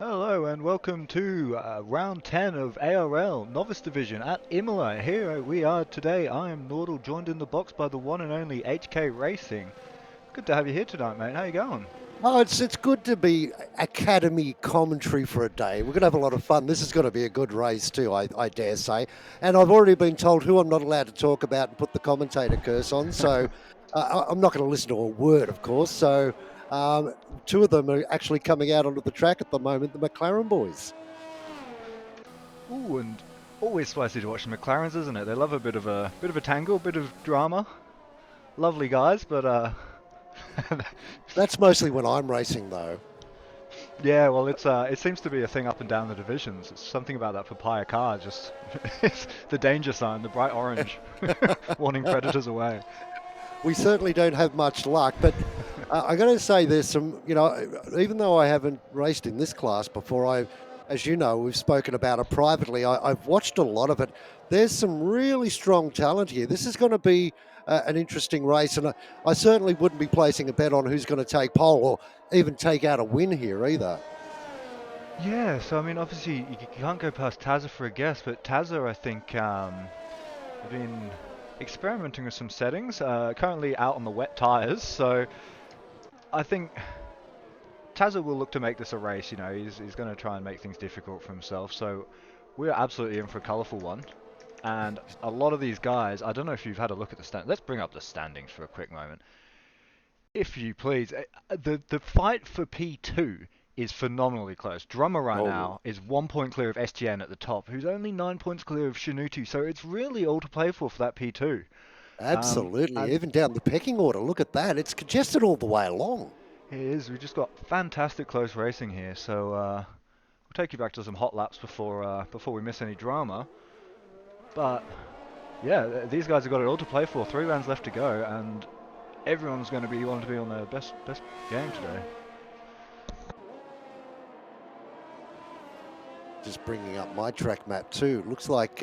Hello and welcome to round 10 of ARL Novice Division at Imola. Here we are today. I am Nordal, joined in the box by the one and only HK Racing. Good to have you here tonight, mate. How you going? Oh, it's good to be academy commentary for a day. We're going to have a lot of fun. This is going to be a good race too, I dare say. And I've already been told who I'm not allowed to talk about and put the commentator curse on. So I'm not going to listen to a word, of course. So um, two of them are actually coming out onto the track at the moment, the McLaren boys. Ooh, and always spicy to watch the McLarens, isn't it? They love a bit of a tangle, a bit of drama. Lovely guys, but That's mostly when I'm racing, though. yeah, well, it seems to be a thing up and down the divisions. It's something about that papaya car, just it's the danger sign, the bright orange, warning predators away. We certainly don't have much luck, but I got to say, there's some, even though I haven't raced in this class before, as you know, we've spoken about it privately. I've watched a lot of it. There's some really strong talent here. This is going to be an interesting race, and I certainly wouldn't be placing a bet on who's going to take pole or even take out a win here either. Yeah, so I mean, obviously you can't go past Tazza for a guess, but Tazza, I think, have been experimenting with some settings. Currently out on the wet tires, so I think Tazza will look to make this a race. You know, he's going to try and make things difficult for himself. So we're absolutely in for a colourful one. And a lot of these guys, I don't know if you've had a look at the stand. Let's bring up the standings for a quick moment. If you please, the fight for P2 is phenomenally close. Drummer right Oh, now is 1 point clear of SGN at the top, who's only 9 points clear of Shinuti, so it's really all to play for that P2. absolutely. And Even down the pecking order, look at that. It's congested all the way along. it is, we just got fantastic close racing here, so we'll take you back to some hot laps before we miss any drama. But yeah, these guys have got it all to play for. 3 rounds left to go, and everyone's going to be wanting to be on their best game today. Just bringing up my track map too. Looks like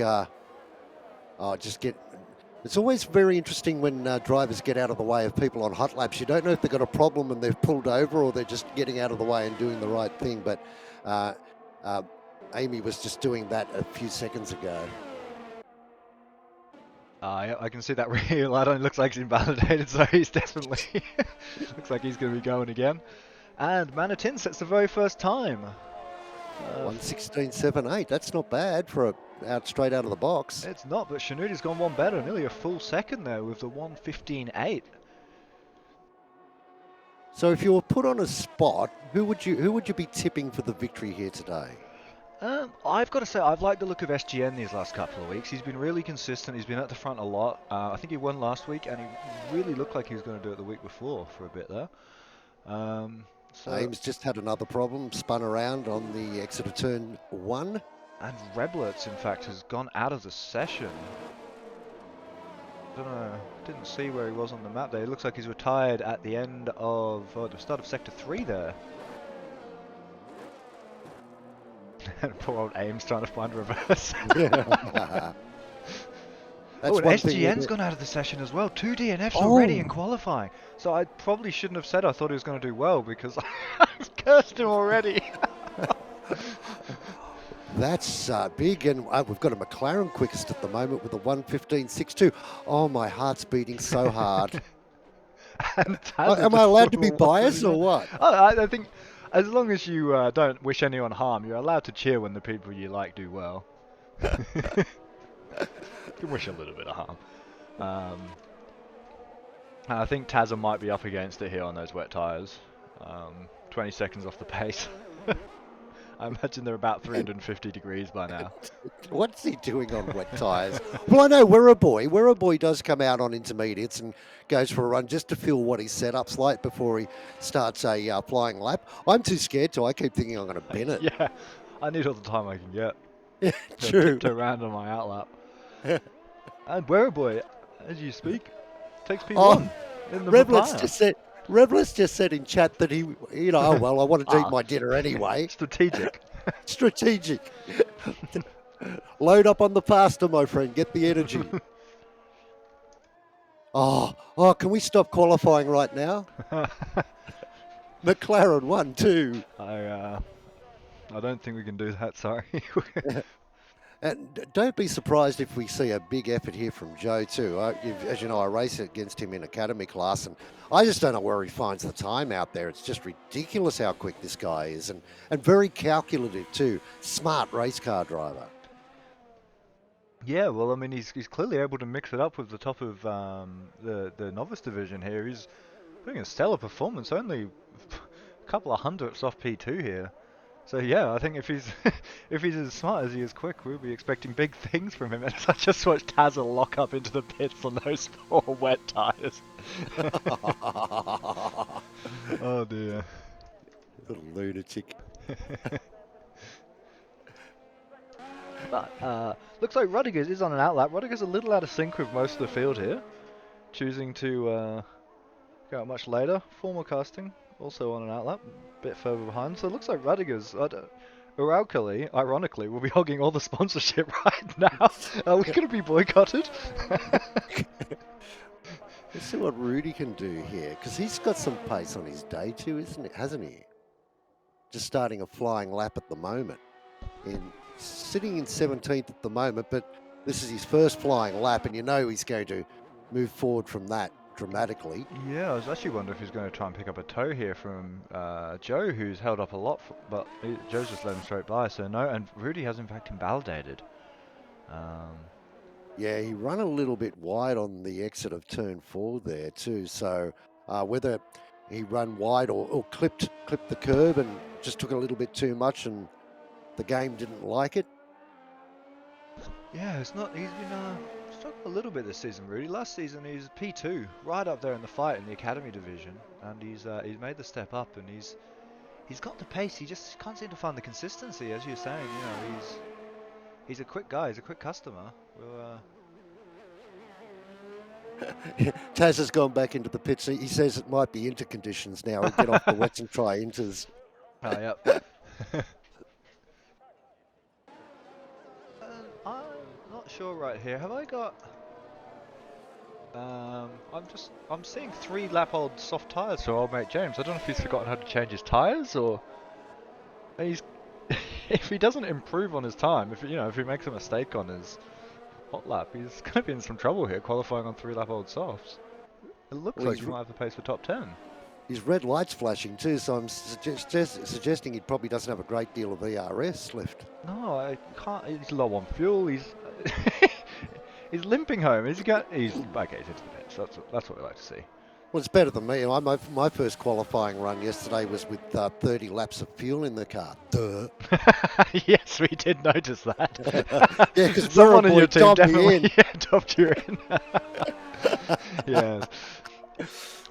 just get. It's always very interesting when drivers get out of the way of people on hot laps. You don't know if they've got a problem and they've pulled over or they're just getting out of the way and doing the right thing. But uh, uh, Amy was just doing that a few seconds ago. I can see that real add-on looks like he's invalidated, so he's definitely looks like he's going to be going again. And Manatin sets the very first time. 1:16.78. That's not bad for out straight out of the box. It's not, but Shanuti's gone one better, nearly a full second there with the 1:15.8. So if you were put on a spot, who would you be tipping for the victory here today? I've got to say, I've liked the look of SGN these last couple of weeks. He's been really consistent. He's been at the front a lot. I think he won last week, and he really looked like he was going to do it the week before for a bit there. So Ames just had another problem, spun around on the exit of turn one. and Reblerts, in fact, has gone out of the session. Don't know. Didn't see where he was on the map there. It looks like he's retired at the end of the start of sector 3 there. And poor old Ames trying to find reverse. That's And one thing. SGN's gone out of the session as well. 2 DNFs already in Oh, qualifying. So I probably shouldn't have said I thought he was going to do well because I've cursed him already. that's big, and we've got a McLaren quickest at the moment with a 1:15.62. Oh, my heart's beating so hard. And Taz Am I just allowed sort to of be biased or what? I think as long as you don't wish anyone harm, you're allowed to cheer when the people you like do well. You can wish a little bit of harm. Um, I think Tazza might be up against it here on those wet tyres. 20 seconds off the pace. I imagine they're about 350 degrees by now. What's he doing on wet tyres? Well, I know Werribee does come out on intermediates and goes for a run just to feel what his setup's like before he starts a flying lap. I'm too scared to. I keep thinking I'm going to bin it. Yeah, I need all the time I can get to True. tiptoe around on my outlap. And Werribee, as you speak, takes Oh, P1 in the Revlet's papaya. just said. Revlet's just said in chat that oh well, I wanted to eat Ah, my dinner anyway. strategic. Strategic. Load up on the pasta, my friend. Get the energy. Can we stop qualifying right now? McLaren 1, 2. I I don't think we can do that, sorry. And don't be surprised if we see a big effort here from Joe too. As you know, I race against him in academy class, and I just don't know where he finds the time out there. It's just ridiculous how quick this guy is, and very calculative too. Smart race car driver. Yeah, well, I mean, he's clearly able to mix it up with the top of the novice division here. He's putting a stellar performance, only a couple of hundredths off P2 here. So yeah, I think if he's if he's as smart as he is quick, we'll be expecting big things from him. And I just watched Tazza lock up into the pits on those poor wet tires. Oh dear. Little lunatic. But looks like Rodriguez is on an outlap. Rodriguez a little out of sync with most of the field here, choosing to go out much later. Formal casting also on an outlap, a bit further behind. So it looks like Rodriguez, Uralkali, ironically, will be hogging all the sponsorship right now. Are we going to be boycotted? Let's see what Rudy can do here, because he's got some pace on his day too, isn't it? Hasn't he? Just starting a flying lap at the moment. Sitting in 17th at the moment, but this is his first flying lap, and you know he's going to move forward from that dramatically. Yeah, I was actually wondering if he's going to try and pick up a toe here from Joe, who's held up a lot, but Joe's just let him straight by, so no, and Rudy has in fact invalidated. Yeah, he ran a little bit wide on the exit of turn 4 there too, so whether he ran wide or clipped the curb and just took a little bit too much and the game didn't like it. Yeah, he's been struggling a little bit this season, Rudy. Last season he's P2, right up there in the fight in the academy division, and he's made the step up, and he's got the pace. He just can't seem to find the consistency, as you're saying. You know, he's a quick guy. He's a quick customer. Taz has gone back into the pits. He says it might be interconditions now. He'll get off the wets and try inters. Oh, yep. I'm not sure right here. Have I got? I'm seeing 3 lap old soft tyres for old mate James. I don't know if he's forgotten how to change his tyres or he's. If he doesn't improve on his time, if he makes a mistake on his hot lap, he's going to be in some trouble here qualifying on 3 lap old softs. It looks like he might have the pace for top 10. His red light's flashing too, so I'm suggesting he probably doesn't have a great deal of ERS left. No, I can't. He's low on fuel. He's he's limping home. He's okay. He's into the pits. That's what we like to see. Well, it's better than me. My first qualifying run yesterday was with 30 laps of fuel in the car. Duh. Yes, we did notice that. Yeah, because someone in your team definitely topped you in. Yes.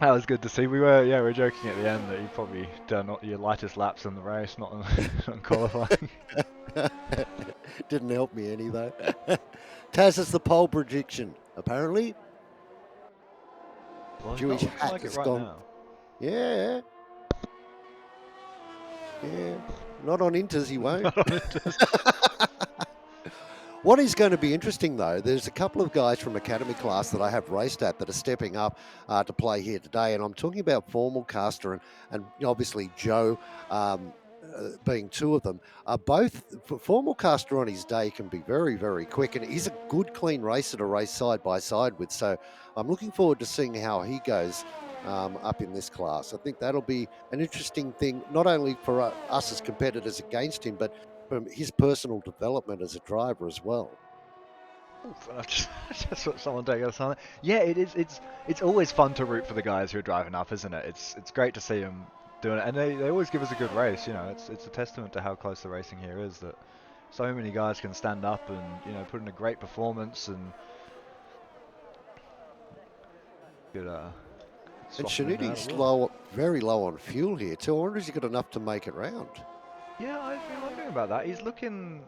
That was good to see. We were joking at the end that you probably done your lightest laps in the race, not on qualifying. Didn't help me any though. Taz is the pole prediction, apparently. Well, Jewish hat like has right gone. Now. Yeah. Not on inters, he won't. Not on inters. What is going to be interesting, though, there's a couple of guys from academy class that I have raced at that are stepping up to play here today, and I'm talking about Formal Caster and obviously Joe being 2 of them. Both Formal Caster on his day can be very, very quick, and he's a good, clean racer to race side by side with. So I'm looking forward to seeing how he goes up in this class. I think that'll be an interesting thing, not only for us as competitors against him, but from his personal development as a driver as well. Oof, I just saw someone take us on it. Yeah, it is. It's always fun to root for the guys who are driving up, isn't it? It's great to see them doing it, and they always give us a good race. You know, it's a testament to how close the racing here is that so many guys can stand up and put in a great performance and good. And Shanuti's very low on fuel here too. I wonder if he's got enough to make it round. Yeah, I've been wondering about that. He's looking.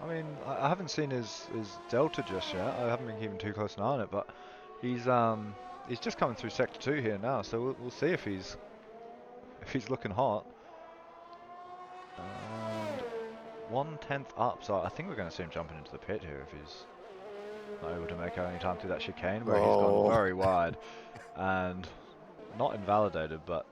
I mean, I haven't seen his Delta just yet. I haven't been keeping too close an eye on it, but he's just coming through sector 2 here now. So we'll see if he's looking hot. And 1/10 up, so I think we're going to see him jumping into the pit here if he's not able to make out any time through that chicane where he's gone very wide and not invalidated, but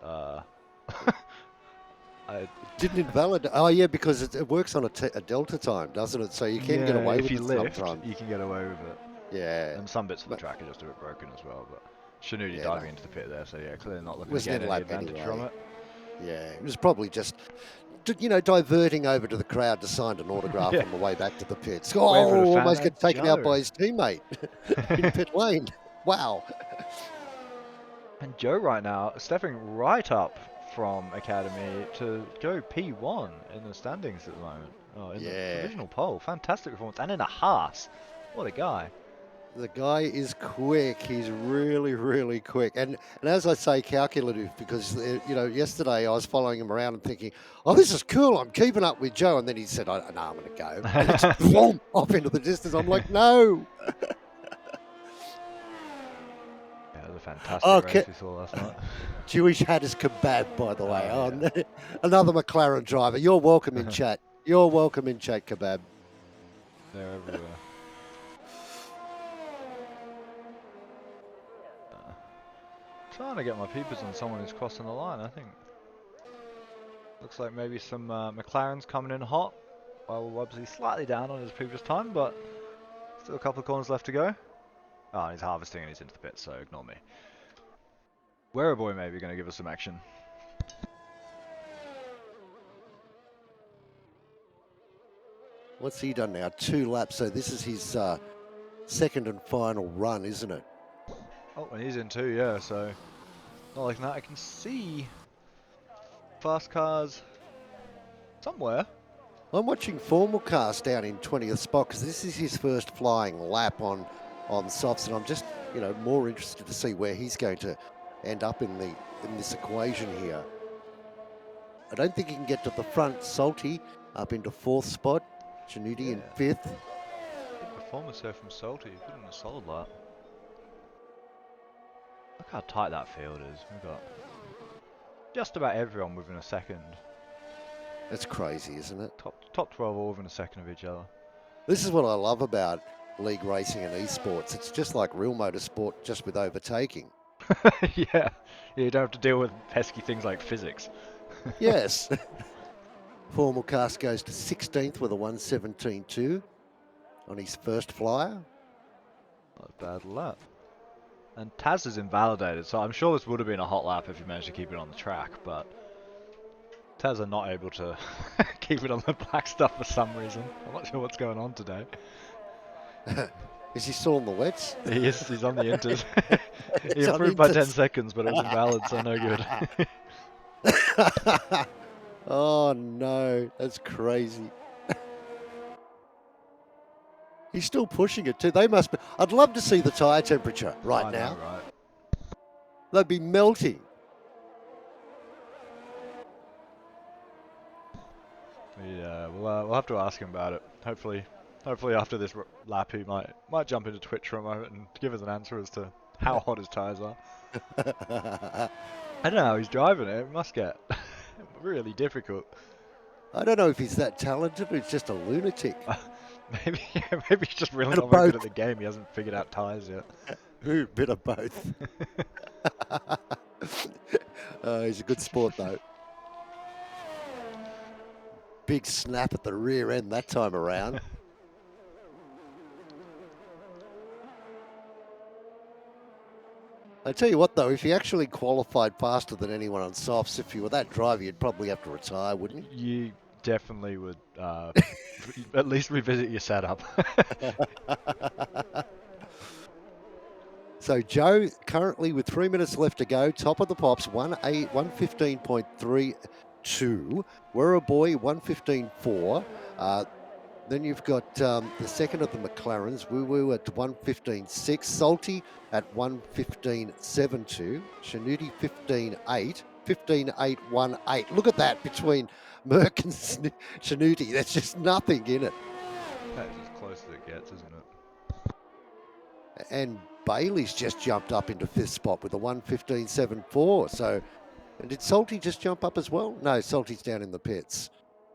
I, Didn't invalidate. Oh yeah, because it works on a delta time, doesn't it? So you can get yeah, away if with you it lift, sometimes. you can get away with it. Yeah. And some bits of the But track are just a bit broken as well, but Shinudi yeah, no, diving into the pit there, so yeah, clearly not it looking to wasn't gain in any lap advantage from anyway. it. Yeah, it was probably just, diverting over to the crowd to sign an autograph Yeah, on the way back to the pits. Oh, waving at a fan, almost get that's taken out Joe. by his teammate in pit lane. Wow. And Joe right now stepping right up from Academy to go P1 in the standings at the moment. Oh, in the Yeah. provisional poll. Fantastic performance. And in a Haas. What a guy. The guy is quick. He's really, really quick. And as I say, calculative, because, yesterday I was following him around and thinking, oh, this is cool. I'm keeping up with Joe. And then he said, oh, no, I'm going to go. And it's boom, off into the distance. I'm like, no. Yeah, it was a fantastic Okay. race we saw last night. Jewish had his kebab, by the way. Oh, Oh, yeah. another McLaren driver. You're welcome in chat. You're welcome in chat, kebab. They're everywhere. Trying to get my peepers on someone who's crossing the line, I think. Looks like maybe some McLaren's coming in hot. Well, obviously slightly down on his previous time, but still a couple of corners left to go. Oh, and he's harvesting and he's into the pit, so ignore me. Boy maybe going to give us some action. What's he done now? 2 laps. So this is his second and final run, isn't it? Oh, and he's in too, yeah, so not like that. I can see fast cars somewhere. I'm watching Formal Cast down in 20th spot because this is his first flying lap on softs, and I'm just more interested to see where he's going to end up in this equation here. I don't think he can get to the front. Salty up into 4th spot. Janudi in Yeah. 5th. Good performance there from Salty. He put in a solid lap. Look how tight that field is. We've got just about everyone within a second. That's crazy, isn't it? Top 12 all within a second of each other. This is what I love about league racing and esports. It's just like real motorsport, just with overtaking. Yeah, you don't have to deal with pesky things like physics. Yes. Formal Cast goes to 16th with a 117.2 on his first flyer. Not a bad lap. And Taz is invalidated, so I'm sure this would have been a hot lap if you managed to keep it on the track, but Taz are not able to keep it on the black stuff for some reason. I'm not sure what's going on today. Is he still on the wets? He's on the inters. He He's on improved by 10 inters. seconds, but it was invalid, so no good. Oh no, that's crazy. He's still pushing it too. They must be. I'd love to see the tyre temperature right I now. know, right? They'd be melting. Yeah, we'll have to ask him about it. Hopefully after this lap he might jump into Twitch for a moment and give us an answer as to how hot his tyres are. I don't know how he's driving it. It must get really difficult. I don't know if he's that talented or he's just a lunatic. Maybe he's just really Bit of not very good both. at the game. He hasn't figured out tyres yet. Ooh, bit of both. He's a good sport though. Big snap at the rear end that time around. I tell you what though, if he actually qualified faster than anyone on softs, if you were that driver, you'd probably have to retire, wouldn't you? You definitely would at least revisit your setup. So Joe, currently with 3 minutes left to go, top of the pops, 115.32. We're a boy, 115.4. Then you've got the second of the McLarens, Woo Woo at 115.6, Salty at 115.72, Shanuti 15.8, 15.818. Look at that between Merck and Shanuti. That's just nothing in it. That's as close as it gets, isn't it? And Bailey's just jumped up into 5th spot with a 115.74. So, and did Salty just jump up as well? No, Salty's down in the pits.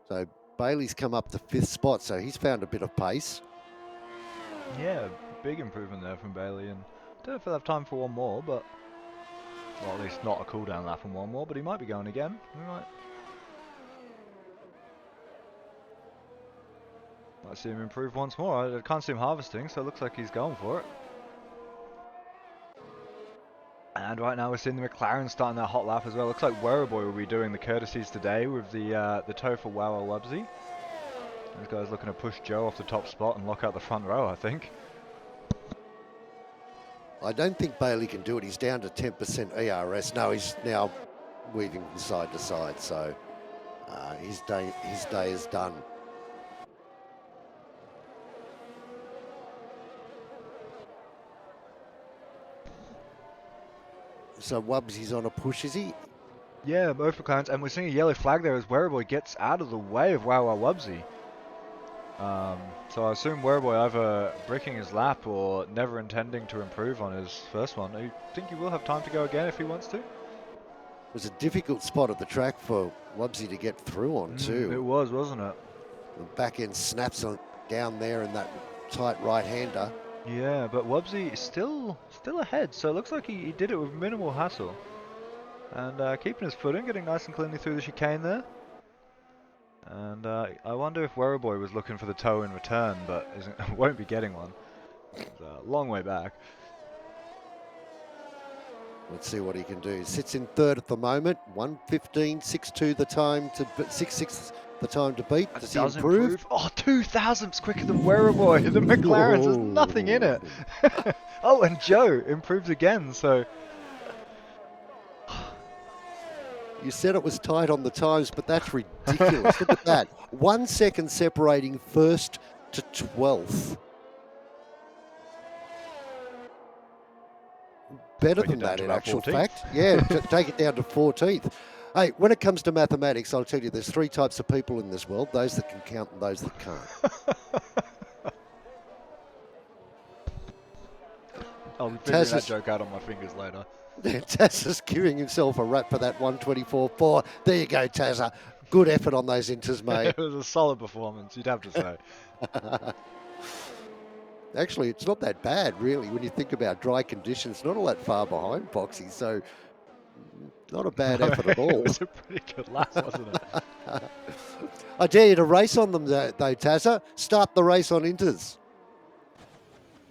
So Bailey's come up to 5th spot, so he's found a bit of pace. Yeah, big improvement there from Bailey, and I don't know if he'll have time for one more, but well, at least not a cooldown lap and one more. But he might be going again. I see him improve once more. I can't see him harvesting, so it looks like he's going for it. And right now we're seeing the McLaren starting their hot lap as well. Looks like Werribee will be doing the courtesies today with the tow for Wow Wubsy. These guys looking to push Joe off the top spot and lock out the front row, I think. I don't think Bailey can do it. He's down to 10% ERS. No, he's now weaving from side to side, so his day is done. So Wubsy's on a push, is he? Yeah, both McLarens, and we're seeing a yellow flag there as Werribee gets out of the way of Wow Wubsy. So I assume Werribee either breaking his lap or never intending to improve on his first one. I think he will have time to go again if he wants to. It was a difficult spot at the track for Wubsy to get through on too. It was, wasn't it? The back end snaps on down there in that tight right-hander. Yeah, but Wubsy is still ahead, so it looks like he did it with minimal hassle. And keeping his footing, getting nice and cleanly through the chicane there. And I wonder if Werribee was looking for the tow in return, but won't be getting one. It's a long way back. Let's see what he can do. Sits in third at the moment. 1:15.62 the time to 6:6 the time to beat. Does he improve? Oh, 2 thousandths quicker than Werribee. The McLarens, there's nothing in it. Oh, and Joe improves again, so... You said it was tight on the times, but that's ridiculous. Look at that. 1 second separating first to 12th. Better than that in actual fact. Yeah, take it down to 14th. Hey, when it comes to mathematics, I'll tell you there's 3 types of people in this world, those that can count and those that can't. I'll be figuring that joke out on my fingers later. Tazza's giving himself a rap for that 1:24.4. There you go, Tazza. Good effort on those inters, mate. It was a solid performance, you'd have to say. Actually, it's not that bad, really, when you think about dry conditions. Not all that far behind Foxy, so not a bad effort at all. It was a pretty good lap, wasn't it? I dare you to race on them, though, Tazza. Start the race on inters.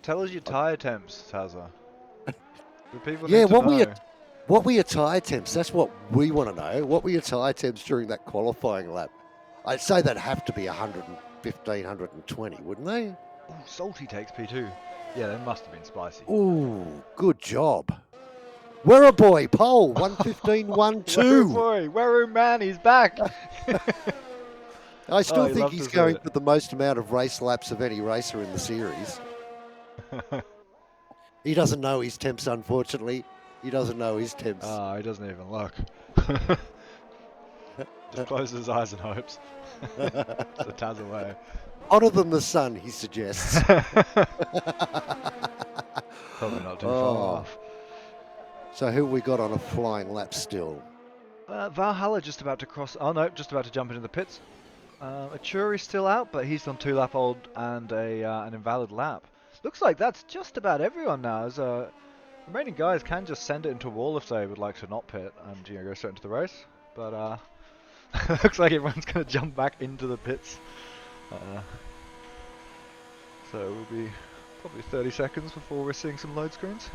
Tell us your tyre temps, Tazza. The people Yeah, need to know. what were your tyre temps? That's what we want to know. What were your tyre temps during that qualifying lap? I'd say they'd have to be 115, 120, wouldn't they? Ooh, salty takes P2. Yeah, they must have been spicy. Ooh, good job. Werribee, pole, 1:15.12. Werribee, man, he's back. I still think he's going for the most amount of race laps of any racer in the series. He doesn't know his temps, unfortunately. He doesn't know his temps. Ah, he doesn't even look. Just closes his eyes and hopes. It's a Taz away. Hotter than the sun, he suggests. Probably not too far off. So who we got on a flying lap still? Valhalla just about to cross. Oh no, just about to jump into the pits. Achuri's still out, but he's done 2 lap old and an invalid lap. Looks like that's just about everyone now. As remaining guys can just send it into a wall if they would like to not pit and go straight into the race. But looks like everyone's going to jump back into the pits. So it will be probably 30 seconds before we're seeing some load screens.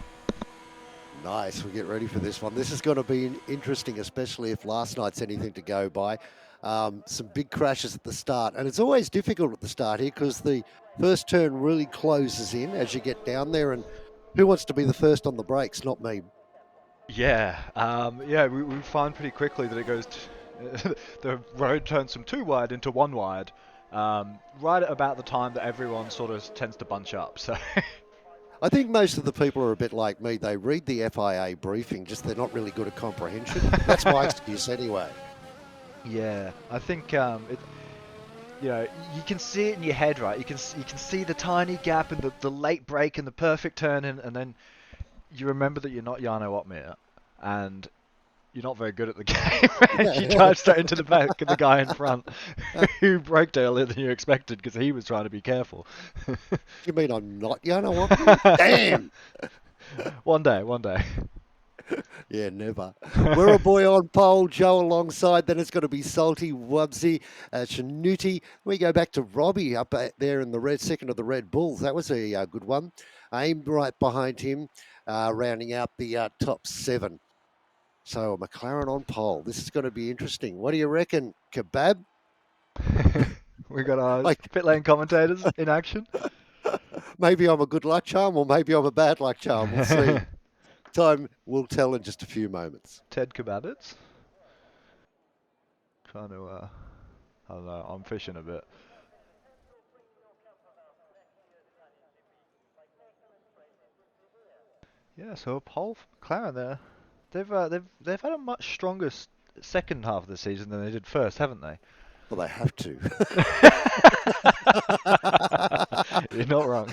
Nice, we'll get ready for this one. This is going to be interesting, especially if last night's anything to go by. Some big crashes at the start, and it's always difficult at the start here because the first turn really closes in as you get down there, and who wants to be the first on the brakes? Not me. Yeah, we find pretty quickly that it goes the road turns from 2 wide into 1 wide right at about the time that everyone sort of tends to bunch up. So I think most of the people are a bit like me. They read the FIA briefing, just they're not really good at comprehension. That's my excuse anyway. Yeah, I think you can see it in your head, right? You can see the tiny gap and the late break and the perfect turn, and then you remember that you're not Jarno Opmeer, and you're not very good at the game. And you drive straight into the back of the guy in front who braked earlier than you expected because he was trying to be careful. You mean I'm not Jarno Opmeer? Damn! One day. Yeah, never. We're a boy on pole, Joe alongside. Then it's going to be Salty, Wubsy, Shanuti. We go back to Robbie up there in the red, second of the Red Bulls. That was a good one. Aim right behind him, rounding out the top seven. So a McLaren on pole. This is going to be interesting. What do you reckon, Kebab? We got our Like pit lane commentators in action. maybe I'm a good luck charm or maybe I'm a bad luck charm. We'll see. Time will tell in just a few moments. Ted Kebabits. Trying to, I don't know, I'm fishing a bit. Yeah, so a pole for McLaren there. They've had a much stronger second half of the season than they did first, haven't they? Well, they have to. You're not wrong.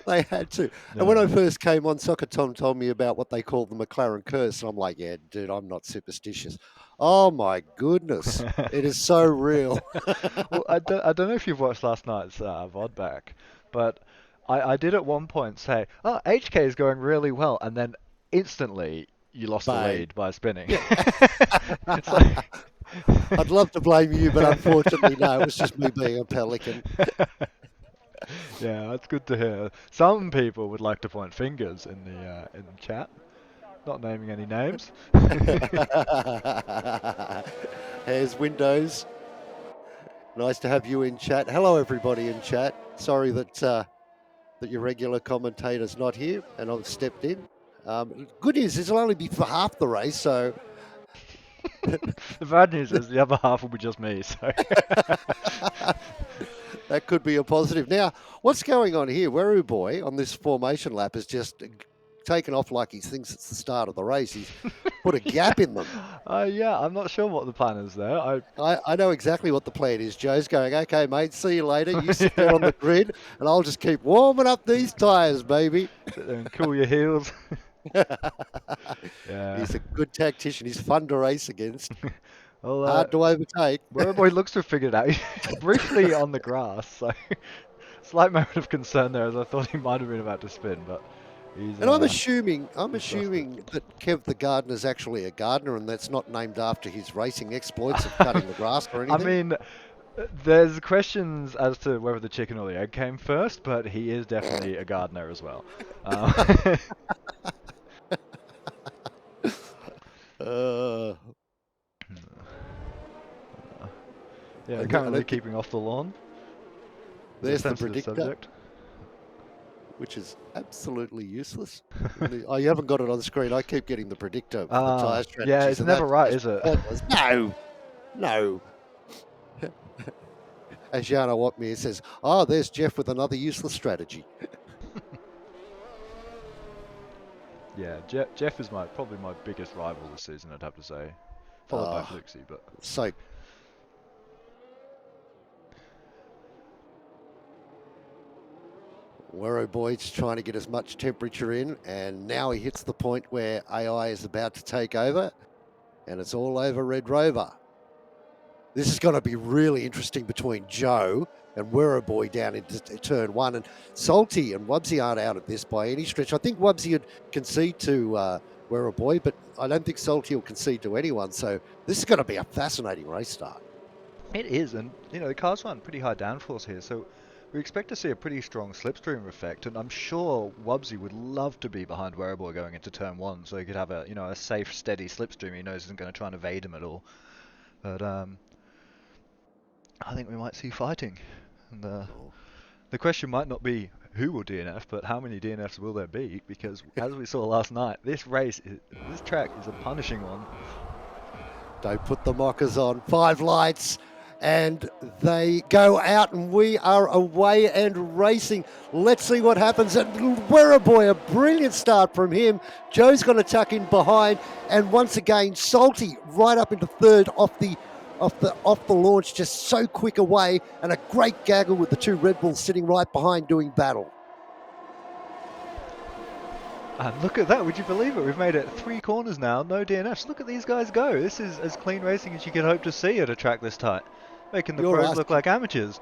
They had to. And when No. I first came on, Soccer Tom told me about what they call the McLaren curse. And I'm like, yeah, dude, I'm not superstitious. Oh my goodness. It is so real. Well, I don't know if you've watched last night's VOD back, but I did at one point say, oh, HK is going really well, and then instantly you lost the Bang. lead by spinning. Yeah. It's like... I'd love to blame you, but unfortunately, no, it was just me being a pelican. Yeah, that's good to hear. Some people would like to point fingers in the chat, not naming any names. Here's Windows. Nice to have you in chat. Hello, everybody in chat. Sorry that your regular commentator's not here, and I've stepped in. Good news, this will only be for half the race, so The bad news is the other half will be just me. So that could be a positive. Now, what's going on here? Weru Boy on this formation lap has just taken off like he thinks it's the start of the race. He's put a gap in them. yeah, I'm not sure what the plan is there. I know exactly what the plan is. Joe's going, okay, mate, see you later. You sit there on the grid, and I'll just keep warming up these tyres, baby. Sit there and cool your heels. Yeah. He's a good tactician. He's fun to race against. Well, Hard to overtake. Boy looks to have figured it out. He's briefly on the grass, so slight moment of concern there, as I thought he might have been about to spin, but he's. And I'm assuming trusted. that Kev the gardener's actually a gardener, and that's not named after his racing exploits of cutting the grass or I anything. mean, there's questions as to whether the chicken or the egg came first, but he is definitely a gardener as well. Yeah, currently keeping off the lawn. There's the Sensitive predictor, subject. which is absolutely useless. Oh, you haven't got it on the screen. I keep getting the predictor for the tyre strategies. Yeah, it's and never that's right, just is it? pointless. No. As Jana Watmere says, oh, there's Jeff with another useless strategy. Yeah, Jeff is probably my biggest rival this season, I'd have to say. Followed by Fluxy, but... So Werro Boyd's trying to get as much temperature in, and now he hits the point where AI is about to take over, and it's all over Red Rover. This is going to be really interesting between Joe and Werro Boy down into turn one, and Salty and Wubsy aren't out of this by any stretch. I think Wubsy would concede to Werro Boy, but I don't think Salty will concede to anyone, so this is going to be a fascinating race start. It is, and the cars run pretty high downforce here, so we expect to see a pretty strong slipstream effect, and I'm sure Wubsy would love to be behind Werribor going into turn one, so he could have a safe, steady slipstream he knows isn't going to try and evade him at all. But I think we might see fighting, and the question might not be who will DNF, but how many DNFs will there be? Because as we saw last night, this track is a punishing one. Don't put the mockers on. 5 lights. And they go out, and we are away and racing. Let's see what happens. And Werribor, a brilliant start from him. Joe's going to tuck in behind, and once again, Salty right up into third off the launch, just so quick away, and a great gaggle with the 2 Red Bulls sitting right behind doing battle. And look at that, would you believe it? We've made it 3 corners now, no DNFs. Look at these guys go. This is as clean racing as you could hope to see at a track this tight. Making the pros look like amateurs.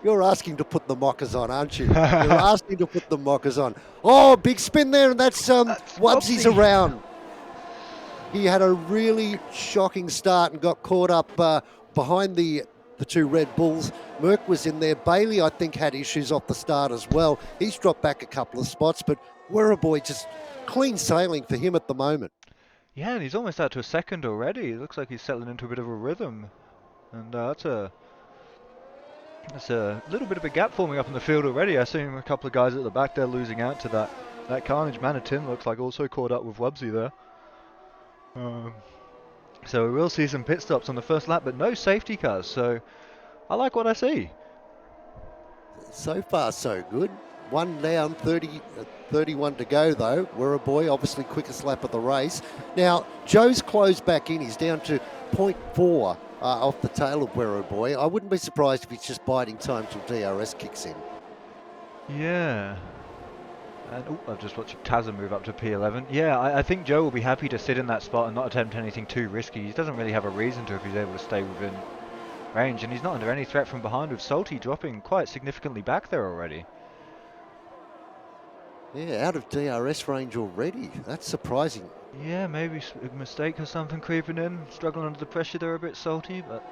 You're asking to put the mockers on, aren't you? You're asking to put the mockers on. Oh, big spin there, and that's That's Wubsy's Wubsy. around. He had a really shocking start and got caught up behind the two Red Bulls. Merck was in there. Bailey, I think, had issues off the start as well. He's dropped back a couple of spots, but Werribee just clean sailing for him at the moment. Yeah, and he's almost out to a second already. It looks like he's settling into a bit of a rhythm. And that's a little bit of a gap forming up in the field already. I see a couple of guys at the back there losing out to that carnage. Manitin looks like also caught up with Wubsy there. So we will see some pit stops on the first lap, but no safety cars. So I like what I see. So far, so good. One down, 31 to go, though. Werribee, obviously quickest lap of the race. Now, Joe's closed back in. He's down to 0.4 off the tail of Werribee. I wouldn't be surprised if he's just biding time till DRS kicks in. Yeah. And I've just watched Tazza move up to P11. Yeah, I think Joe will be happy to sit in that spot and not attempt anything too risky. He doesn't really have a reason to if he's able to stay within range, and he's not under any threat from behind with Salty dropping quite significantly back there already. Yeah, out of DRS range already. That's surprising. Yeah, maybe a mistake or something creeping in, struggling under the pressure there a bit, Salty, but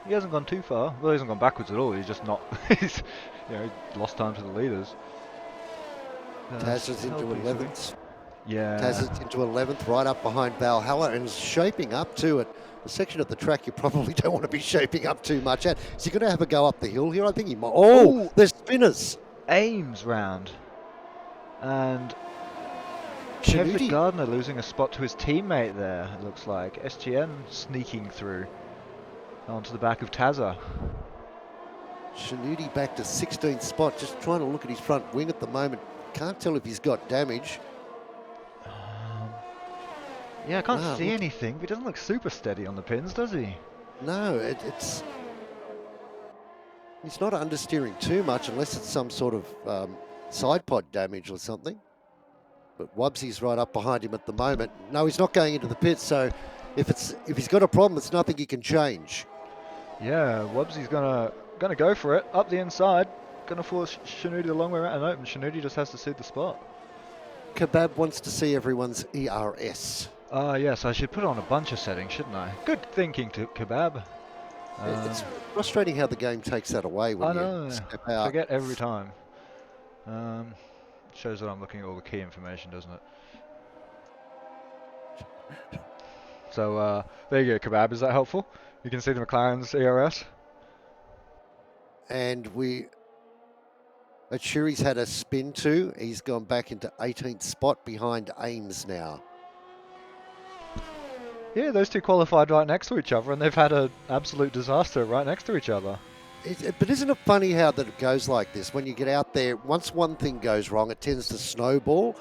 he hasn't gone too far. Well, he hasn't gone backwards at all. He's just not. He's lost time to the leaders. Tazza's into 11th. Yeah. Tazza's into 11th, right up behind Valhalla, and shaping up to it. The section of the track you probably don't want to be shaping up too much at. Is he going to have a go up the hill here? I think he might. Oh, there's spinners. Ames round. And Kevin Gardner losing a spot to his teammate there, it looks like. SGN sneaking through onto the back of Tazza. Shanuti back to 16th spot, just trying to look at his front wing at the moment. Can't tell if he's got damage. Yeah, I can't see anything, but he doesn't look super steady on the pins, does he? No, he's not understeering too much unless it's some sort of side pod damage or something. But Wubsy's right up behind him at the moment. No, he's not going into the pit, so if he's got a problem, it's nothing he can change. Yeah, Wubsy's gonna go for it up the inside, gonna force Shanuti the long way around, and open. Shanuti just has to see the spot. Kebab wants to see everyone's ERS. Yes, I should put on a bunch of settings, shouldn't I? Good thinking, to Kebab. It's frustrating how the game takes that away when you step out. I forget every time. Shows that I'm looking at all the key information, doesn't it? So there you go, Kebab. Is that helpful? You can see the McLaren's ERS. And Achuri's had a spin too. He's gone back into 18th spot behind Ames now. Yeah, those two qualified right next to each other, and they've had an absolute disaster right next to each other. But isn't it funny how that it goes like this? When you get out there, once one thing goes wrong, it tends to snowball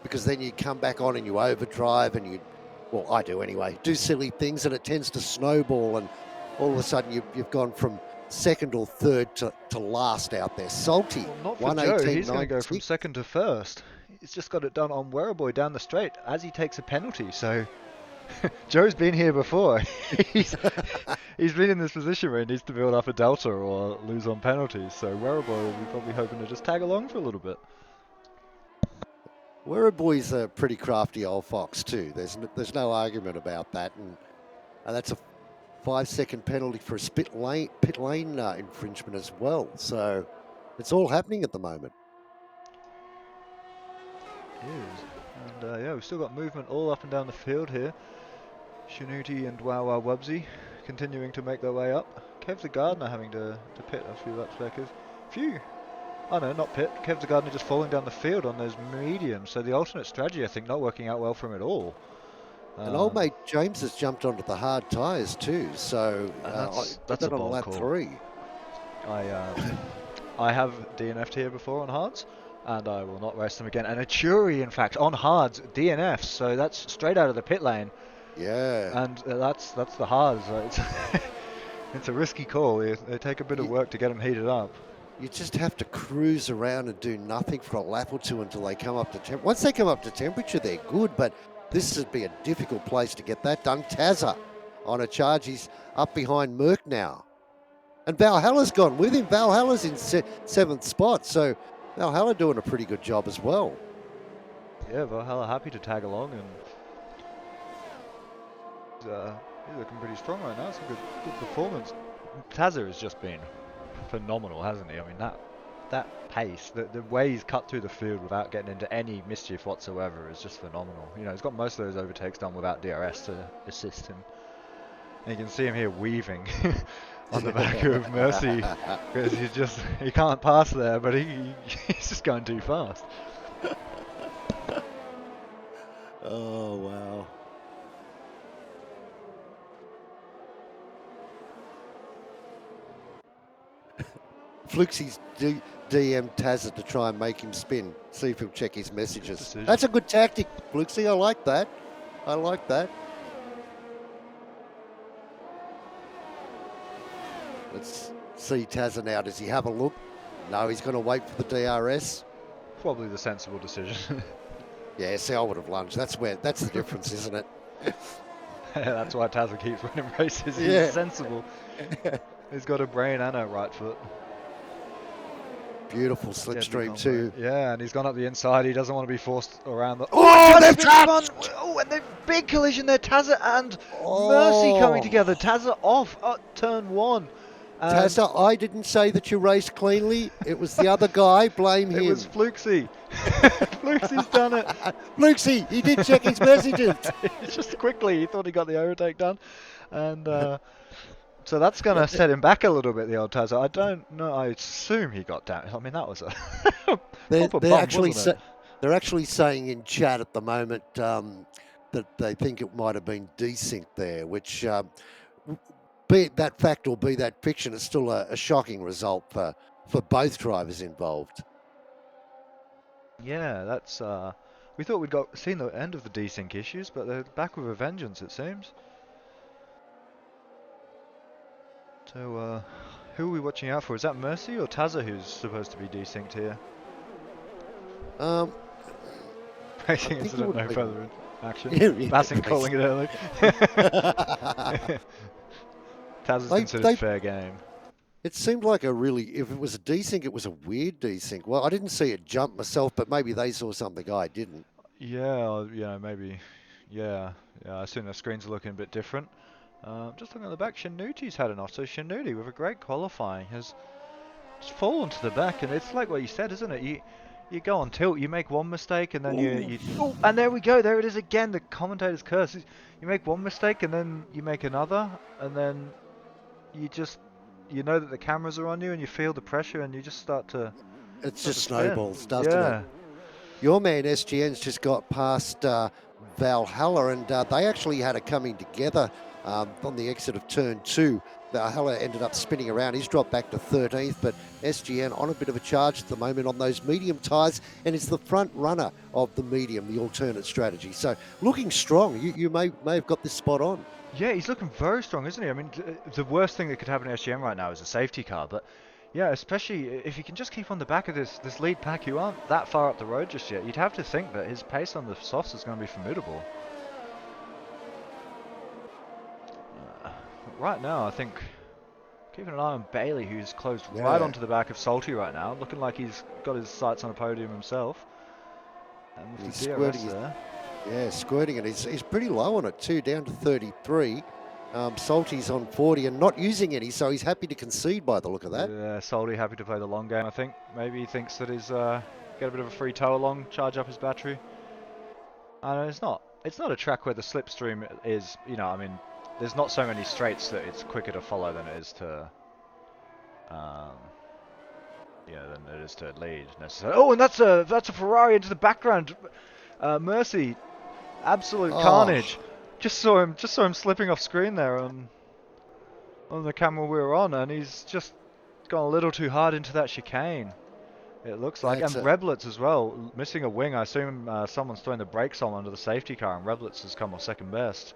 because then you come back on and you overdrive and well, I do anyway, do silly things, and it tends to snowball, and all of a sudden you've gone from second or third to last out there. Salty. Well, not for Joe. He's going to go from second to first. He's just got it done on Werribee down the straight as he takes a penalty. So Joe's been here before. he's been in this position where he needs to build up a delta or lose on penalties. So Werribee will be probably hoping to just tag along for a little bit. Werribee's a pretty crafty old fox too. There's no argument about that, and that's a 5-second penalty for a pit lane infringement as well. So it's all happening at the moment. It is. And yeah, we've still got movement all up and down the field here. Shanuti and Wow Wubsy continuing to make their way up. Kev the Gardener having to pit a few laps back. Oh no, not pit. Kev the Gardener just falling down the field on those mediums. So the alternate strategy, I think, not working out well for him at all. And old mate James has jumped onto the hard tyres too. So that's a on bold lap call. 3. I have DNF'd here before on hards, and I will not race them again. And Achuri, in fact, on hards, DNFs, so that's straight out of the pit lane. Yeah. And that's the hards. It's a risky call. They take a bit of work to get them heated up. You just have to cruise around and do nothing for a lap or two until they come up to temperature. Once they come up to temperature, they're good, but this would be a difficult place to get that done. Tazza on a charge. He's up behind Merck now. And Valhalla's gone with him. Valhalla's in seventh spot, so Valhalla doing a pretty good job as well. Yeah, Valhalla happy to tag along, and he's looking pretty strong right now. It's a good performance. Tazza has just been phenomenal, hasn't he? I mean, that pace, the way he's cut through the field without getting into any mischief whatsoever is just phenomenal. You know, he's got most of those overtakes done without DRS to assist him. And you can see him here weaving on the back of Mercy because he can't pass there, but he's just going too fast. Oh, wow. Fluxy's DM Tazza to try and make him spin, see if he'll check his messages. That's a good tactic, Fluxy. I like that. I like that. Let's see Tazza now. Does he have a look? No, he's going to wait for the DRS. Probably the sensible decision. Yeah, see, I would have lunged. That's the difference, isn't it? That's why Tazza keeps winning races. He's sensible. He's got a brain and a right foot. Beautiful slipstream too. Yeah, and he's gone up the inside. He doesn't want to be forced around the. Oh, they've touched! Oh, and the big collision there. Tazza and Mercy coming together. Tazza off at turn 1. Tazza, I didn't say that you raced cleanly. It was the other guy. Blame him. It was Fluxy. Fluxy's done it. Fluxy, he did check his messages. Just quickly, he thought he got the overtake done, and so that's going to set him back a little bit. The old Tazza. I don't know. I assume he got down. I mean, that was a they're actually saying in chat at the moment that they think it might have been desynced there, which. Be it that fact or be that fiction, it's still a shocking result for both drivers involved. Yeah, that's. We thought we'd seen the end of the desync issues, but they're back with a vengeance, it seems. So, who are we watching out for? Is that Mercy or Tazza who's supposed to be desynced here? Racing incident, no further action. Bassing calling it early. Tazza's considered fair game. It seemed like if it was a desync, it was a weird desync. Well, I didn't see it jump myself, but maybe they saw something I didn't. Yeah, maybe. Yeah, I assume the screens are looking a bit different. Just looking at the back, Shinuti's had enough. So Shinuti, with a great qualifying, has just fallen to the back, and it's like what you said, isn't it? You go on tilt, you make one mistake, and then and there we go, there it is again, the commentator's curse. You make one mistake, and then you make another, and then you know that the cameras are on you, and you feel the pressure, and you just start to. It's just snowballs, doesn't it? Your man SGN's just got past Valhalla, and they actually had it coming together on the exit of turn 2. Valhalla ended up spinning around. He's dropped back to 13th, but SGN on a bit of a charge at the moment on those medium tyres, and it's the front runner of the medium, the alternate strategy. So looking strong. You may have got this spot on. Yeah, he's looking very strong, isn't he? I mean, the worst thing that could happen to SGN right now is a safety car, but yeah, especially if you can just keep on the back of this lead pack, you aren't that far up the road just yet. You'd have to think that his pace on the softs is going to be formidable. Right now, I think keeping an eye on Bailey, who's closed right onto the back of Salty right now, looking like he's got his sights on a podium himself. And with the DRS there. Yeah, squirting it. He's pretty low on it too, down to 33. Salty's on 40 and not using any, so he's happy to concede by the look of that. Yeah, Salty happy to play the long game, I think. Maybe he thinks that he's get a bit of a free tow along, charge up his battery. I know it's not a track where the slipstream is, I mean, there's not so many straights that it's quicker to follow than it is to lead necessarily. Oh, and that's a Ferrari into the background. Mercy, absolute carnage. Just saw him slipping off screen there on the camera we were on, and he's just gone a little too hard into that chicane. It looks like, and Reblitz as well, missing a wing. I assume someone's throwing the brakes on under the safety car, and Reblitz has come off second best.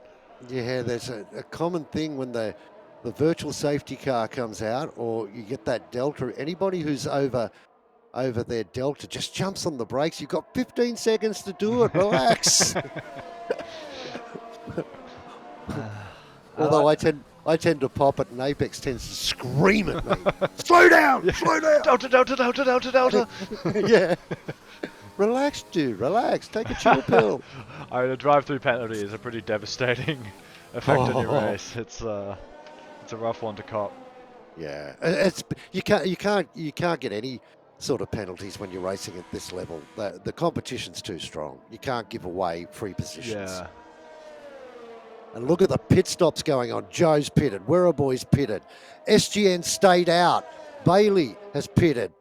Yeah, there's a common thing when the virtual safety car comes out, or you get that delta. Anybody who's over their delta just jumps on the brakes. You've got 15 seconds to do it. Relax. Although I I tend to pop it, and Apex tends to scream at me, "Slow down, Yeah. slow down!" Delta, Delta, Delta, Delta, Delta. Yeah, relax, dude, relax. Take a chill pill. I mean, a drive-through penalty is a pretty devastating effect on your Oh, race. It's a rough one to cop. yeah. It's you can't get any sort of penalties when you're racing at this level. The competition's too strong. You can't give away free positions. Yeah. And look at the pit stops going on. Joe's pitted. Werriboo's pitted. SGN stayed out. Bailey has pitted.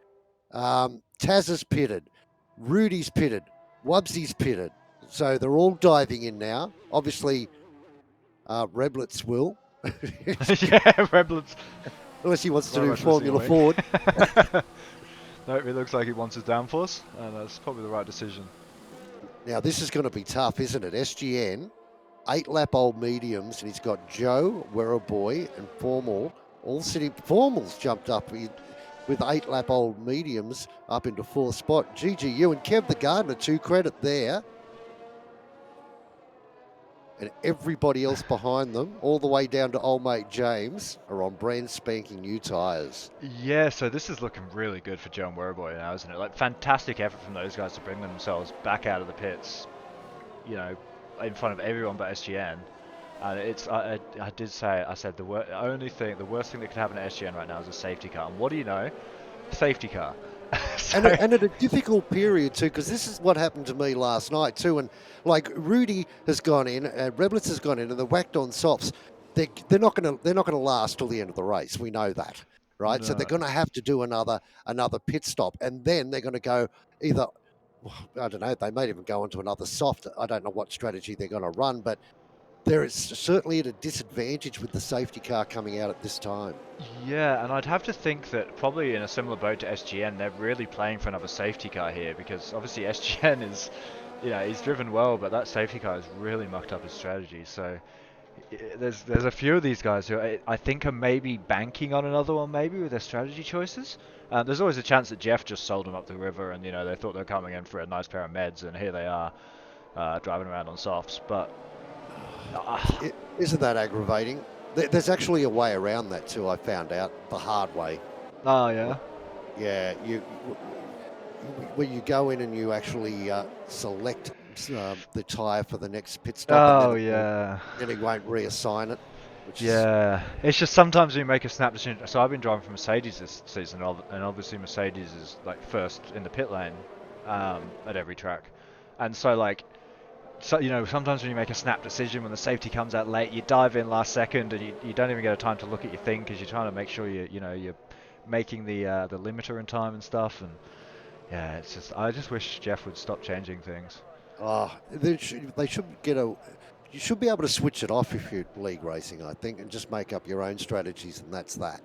Taz has pitted. Rudy's pitted. Wubsy's pitted. So they're all diving in now. Obviously, Reblitz will, Yeah, Reblins. unless he wants to Very do much missing a Formula wing. Ford. No, it looks like he wants his downforce, and that's probably the right decision. Now, this is going to be tough, isn't it? SGN, 8-lap old mediums, and he's got Joe, Werriboy, and Formal all sitting. Formal's jumped up with 8-lap old mediums up into fourth spot. GGU and Kev the Gardener, 2 credit there. And everybody else behind them, all the way down to old mate James, are on brand spanking new tyres. Yeah, so this is looking really good for Joe and Werribee now, isn't it? Like, fantastic effort from those guys to bring themselves back out of the pits, you know, in front of everyone but SGN. And I did say, I said the worst thing that could happen to SGN right now is a safety car. And what do you know? Safety car. So, And at a difficult period too, because this is what happened to me last night too. And like Rudy has gone in, Reblitz has gone in, and they're whacked on softs. They're not gonna last till the end of the race. We know that, right? So they're no. going to have to do another pit stop, and then they're going to go either. I don't know. They may even go onto another soft. I don't know what strategy they're going to run, but they're certainly at a disadvantage with the safety car coming out at this time. Yeah, and I'd have to think that probably in a similar boat to SGN, they're really playing for another safety car here because obviously SGN is, he's driven well, but that safety car has really mucked up his strategy. So there's a few of these guys who I think are maybe banking on another one maybe with their strategy choices. There's always a chance that Jeff just sold them up the river and they thought they were coming in for a nice pair of meds and here they are driving around on softs. But Isn't that aggravating? There's actually a way around that too. I found out the hard way. oh yeah, Yeah, where you go in and you actually select the tyre for the next pit stop, and oh yeah. then it won't reassign it. Which is Yeah, it's just sometimes you make a snap decision. So I've been driving for Mercedes this season, and obviously Mercedes is like first in the pit lane at every track, and so like, sometimes when you make a snap decision when the safety comes out late, you dive in last second and you don't even get a time to look at your thing because you're trying to make sure you're making the limiter in time and stuff, and yeah, it's just I just wish Jeff would stop changing things. they should get a. You should be able to switch it off if you're league racing, I think, and just make up your own strategies, and that's that.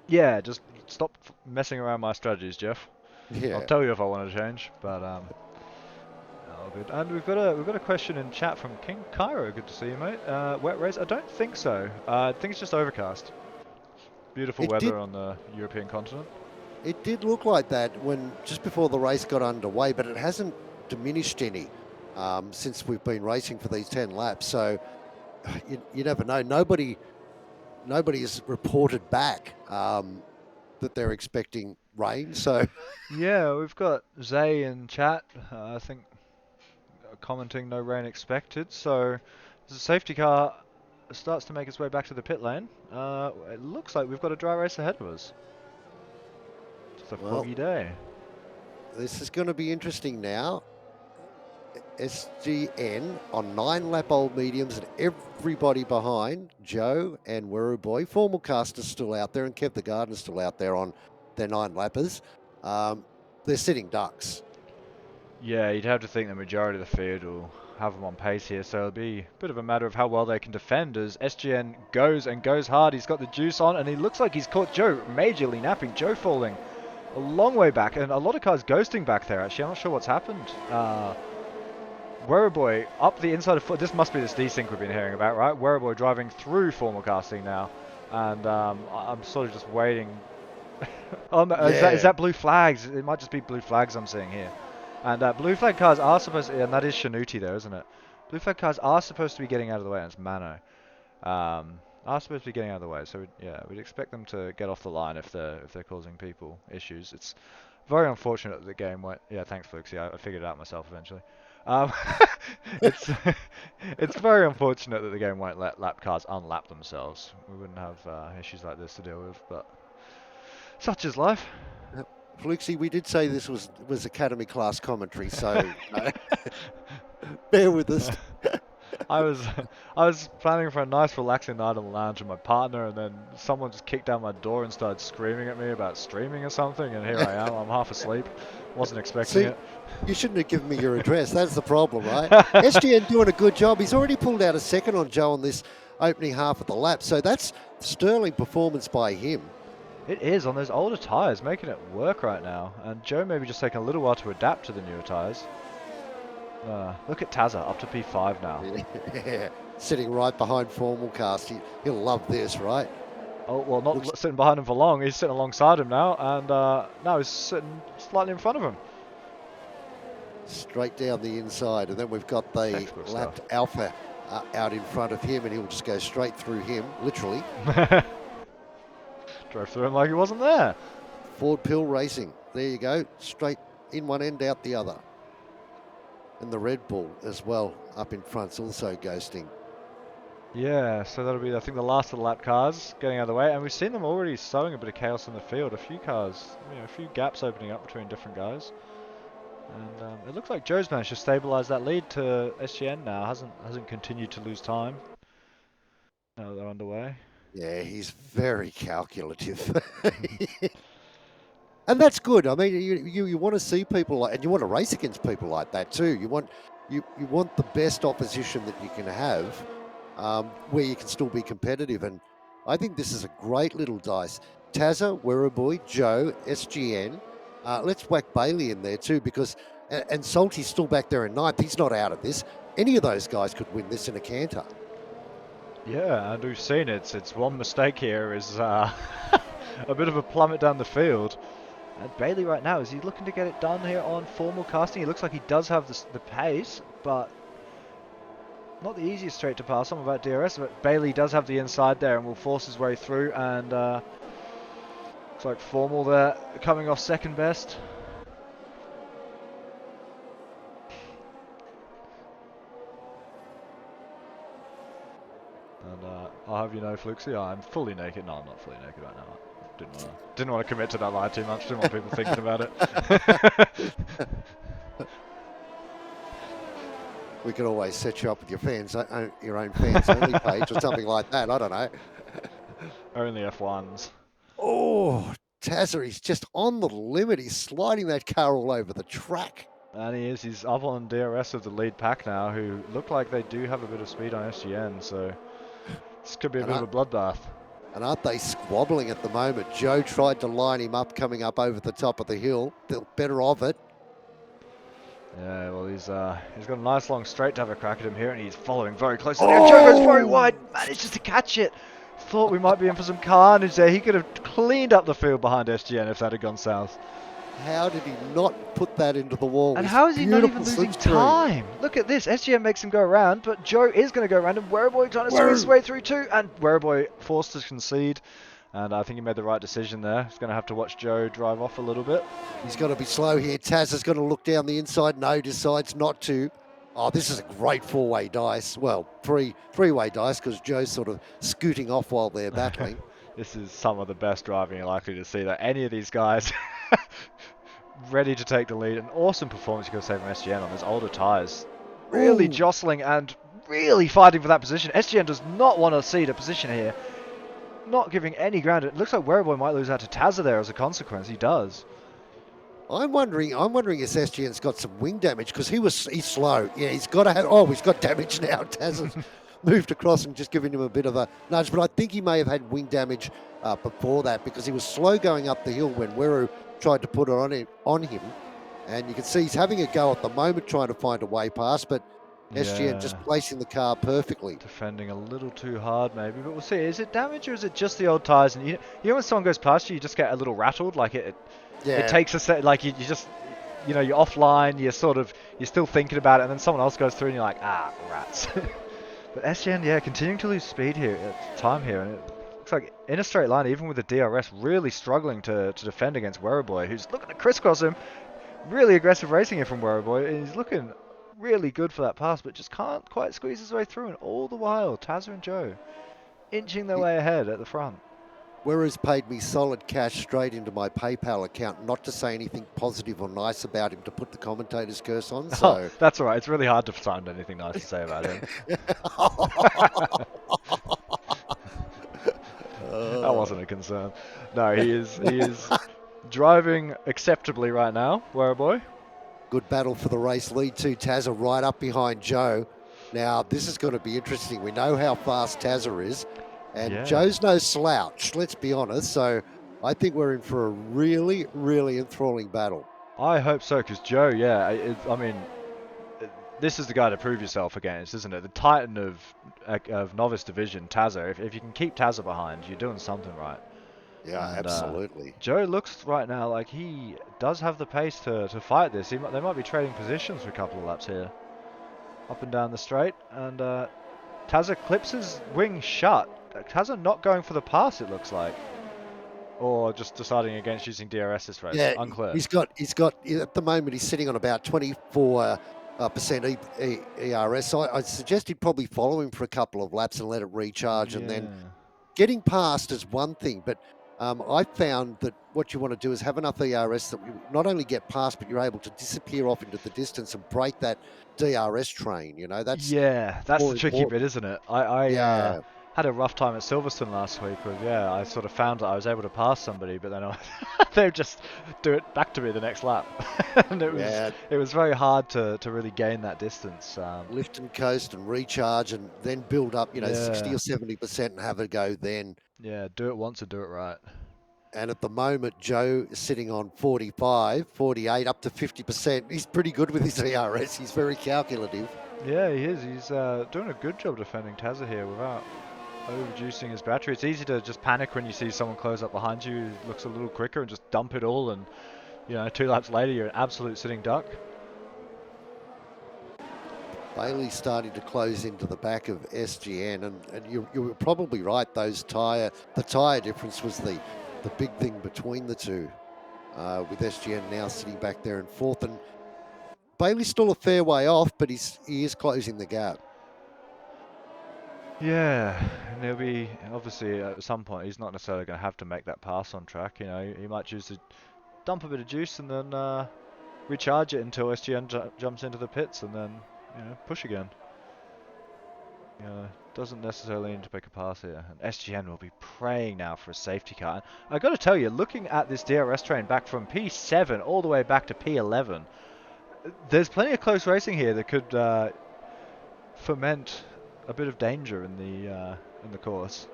Yeah, just stop messing around my strategies, Jeff. I'll Yeah. tell you if I want to change, but oh, good. And we've got a question in chat from King Cairo. Good to see you, mate. Wet race? I don't think so. I think it's just overcast. Beautiful It did weather on the European continent. It did look like that when just before the race got underway, but it hasn't diminished any since we've been racing for these 10 laps. So you never know. Nobody has reported back that they're expecting rain. So Yeah, we've got Zay in chat. I think commenting no rain expected. So as the safety car starts to make its way back to the pit lane, it looks like we've got a dry race ahead of us. Just a well, foggy day. this is going to be interesting now. SGN on 9-lap-old mediums and everybody behind Joe and Werribee. Formal Caster's still out there and Kev the Gardener's still out there on their 9-lappers. They're sitting ducks. Yeah, you'd have to think the majority of the field will have them on pace here, so it'll be a bit of a matter of how well they can defend as SGN goes and goes hard. He's got the juice on, and he looks like he's caught Joe majorly napping. Joe falling a long way back, and a lot of cars ghosting back there, actually. I'm not sure what's happened. Werribee up the inside of... This must be this desync we've been hearing about, right? Werribee driving through formal casting now, and I'm sort of just waiting. Oh, no, Yeah. is that blue flags? It might just be blue flags I'm seeing here. And blue flag cars are supposed to, and that is Shanuti there, isn't it? Blue flag cars are supposed to be getting out of the way, and it's Mano. are supposed to be getting out of the way, so yeah, we'd expect them to get off the line if they're causing people issues. It's very unfortunate that the game went. Yeah, thanks, Fluxy. I figured it out myself eventually. Um, it's it's very unfortunate that the game won't let lap cars unlap themselves. We wouldn't have issues like this to deal with, but such is life. Fluxy, we did say this was Academy class commentary, so bear with us. I was I was planning for a nice relaxing night on the lounge with my partner, and then someone just kicked down my door and started screaming at me about streaming or something, and here I am. I'm half asleep. Wasn't expecting See, it. you shouldn't have given me your address. That's the problem, right? SGN doing a good job. He's already pulled out a second on Joe on this opening half of the lap, so that's sterling performance by him. It is on those older tyres, making it work right now, and Joe maybe just taking a little while to adapt to the newer tyres. Look at Tazza, up to P5 now. Yeah, sitting right behind Formal Cast. He'll love this, right? Oh, well, not sitting behind him for long. He's sitting alongside him now, and now he's sitting slightly in front of him. Straight down the inside, and then we've got the lapped Alpha out in front of him, and he'll just go straight through him, literally. Drove through him like he wasn't there. Ford Pill Racing. There you go. Straight in one end, out the other. And the Red Bull as well, up in front's also ghosting. Yeah, so that'll be, I think, the last of the lap cars getting out of the way, and we've seen them already sowing a bit of chaos in the field. A few cars, a few gaps opening up between different guys. And it looks like Joe's managed to stabilise that lead to SGN now. Hasn't continued to lose time. Now they're underway. Yeah, he's very calculative. And that's good. I mean, you want to see people like, and you want to race against people like that too. You want the best opposition that you can have, where you can still be competitive. And I think this is a great little dice. Tazza, Werribee, Joe, SGN. Let's whack Bailey in there too, because and Salty's still back there in ninth. He's not out of this. Any of those guys could win this in a canter. Yeah, and we've seen it. It's one mistake here is a bit of a plummet down the field. And Bailey right now, is he looking to get it done here on formal casting? He looks like he does have the pace, but not the easiest straight to pass on about DRS, but Bailey does have the inside there and will force his way through, and looks like Formal there coming off second best. And I'll have you know, Fluxy, I'm fully naked. No, I'm not fully naked right now. Didn't want to commit to that lie too much. Didn't want people thinking about it. We could always set you up with your fans, your own fans only page or something like that. I don't know. Only F1s. Oh, Tazza, he's just on the limit. He's sliding that car all over the track. And he is. He's up on DRS of the lead pack now, who look like they do have a bit of speed on SGN. So this could be a bit of a bloodbath. And aren't they squabbling at the moment? Joe tried to line him up coming up over the top of the hill. They're better of it. Yeah, well, he's got a nice long straight to have a crack at him here, and he's following very closely. Oh! Joe goes very wide, manages to catch it. Thought we might be in for some carnage there. He could have cleaned up the field behind SGN if that had gone south. How did he not put that into the wall? And how is he not even losing time? Look at this. SGN makes him go around, but Joe is going to go around, and Werribee trying to squeeze his way through too, and Werribee forced to concede. And I think he made the right decision there. He's going to have to watch Joe drive off a little bit. He's got to be slow here. Taz has got to look down the inside. No, decides not to. Oh, this is a great four-way dice. Well, three-way dice, because Joe's sort of scooting off while they're battling. This is some of the best driving you're likely to see. That any of these guys ready to take the lead. An awesome performance you could say from SGN on his older tyres. Really jostling and really fighting for that position. SGN does not want to cede a position here. Not giving any ground. It looks like Werribee might lose out to Tazza there as a consequence. He does. I'm wondering if SGN's got some wing damage, because he's slow. Yeah, he's got to have. Oh, he's got damage now. Tazza's moved across and just giving him a bit of a nudge, but I think he may have had wing damage before that, because he was slow going up the hill when Werribee tried to put it on him, and you can see he's having a go at the moment trying to find a way past, but SGN just placing the car perfectly. Defending a little too hard maybe, but we'll see. Is it damage or is it just the old tyres? And you know when someone goes past you, you just get a little rattled, like it takes a set, like you just, you're offline, you're still thinking about it, and then someone else goes through and you're like, ah, rats. But SGN, yeah, continuing to lose speed here, time here, and it looks like in a straight line, even with the DRS, really struggling to defend against Werrowboy, who's looking to crisscross him. Really aggressive racing here from Werrowboy, and he's looking really good for that pass, but just can't quite squeeze his way through. And all the while, Tazza and Joe inching their way ahead at the front. Whereas paid me solid cash straight into my PayPal account, not to say anything positive or nice about him to put the commentator's curse on. Oh, So that's alright. It's really hard to find anything nice to say about him. That wasn't a concern. No, he is driving acceptably right now, Werrowboy. Good battle for the race lead too. Tazza right up behind Joe. Now this is going to be interesting. We know how fast Tazza is, and Yeah. Joe's no slouch. Let's be honest. So I think we're in for a really, really enthralling battle. I hope so, because Joe, yeah, I mean, this is the guy to prove yourself against, isn't it? The titan of novice division, Tazza. If you can keep Tazza behind, you're doing something right. Yeah, And, absolutely. Joe looks right now like he does have the pace to fight this. They might be trading positions for a couple of laps here. Up and down the straight, and Tazza clips his wing shut. Tazza not going for the pass, it looks like. Or just deciding against using DRS this race. Yeah, Unclear. he's got at the moment he's sitting on about 24% ERS. So I suggest he'd probably follow him for a couple of laps and let it recharge, and then getting past is one thing, but I found that what you want to do is have enough ERS that you not only get past, but you're able to disappear off into the distance and break that DRS train. You know, that's that's more the tricky bit, important. isn't it? I Yeah. had a rough time at Silverstone last week with, I sort of found that I was able to pass somebody, but then they would just do it back to me the next lap. And it was very hard to really gain that distance. Lift and coast and recharge and then build up, 60 Yeah. or 70% and have a go then. Yeah, do it once and do it right. And at the moment, Joe is sitting on 45, 48, up to 50%. He's pretty good with his ERS. He's very calculative. Yeah, he is. He's doing a good job defending Tazza here without overjuicing his battery. It's easy to just panic when you see someone close up behind you who looks a little quicker and just dump it all, and 2 laps later you're an absolute sitting duck. Bailey starting to close into the back of SGN, and you were probably right. The tyre difference was the big thing between the two, with SGN now sitting back there in fourth, and Bailey's still a fair way off, but he is closing the gap. Yeah, and he'll be, obviously at some point he's not necessarily going to have to make that pass on track. He might choose to dump a bit of juice and then recharge it until SGN jumps into the pits, and then push again. Doesn't necessarily need to make a pass here. And SGN will be praying now for a safety car. And I got to tell you, looking at this DRS train back from P7 all the way back to P11, there's plenty of close racing here that could foment a bit of danger in the course.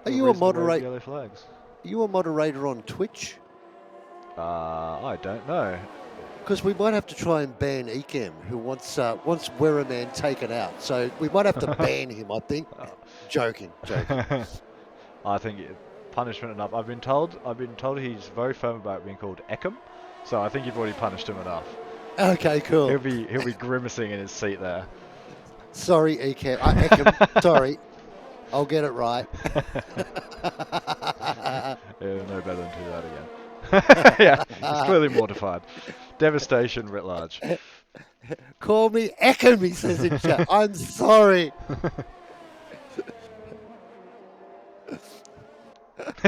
Are you a moderator? Yellow flags. Are you a moderator on Twitch? I don't know. Because we might have to try and ban Ekem, who wants Werriman taken out. So we might have to ban him, I think. Joking. I think punishment enough. I've been told he's very firm about being called Ekem, so I think you've already punished him enough. Okay, cool. He'll be grimacing in his seat there. Sorry, Ekem. Ekem, sorry. I'll get it right. Yeah, no better than do that again. Yeah, he's clearly mortified. Devastation writ large. Call me Ekem, he says in chat. I'm sorry.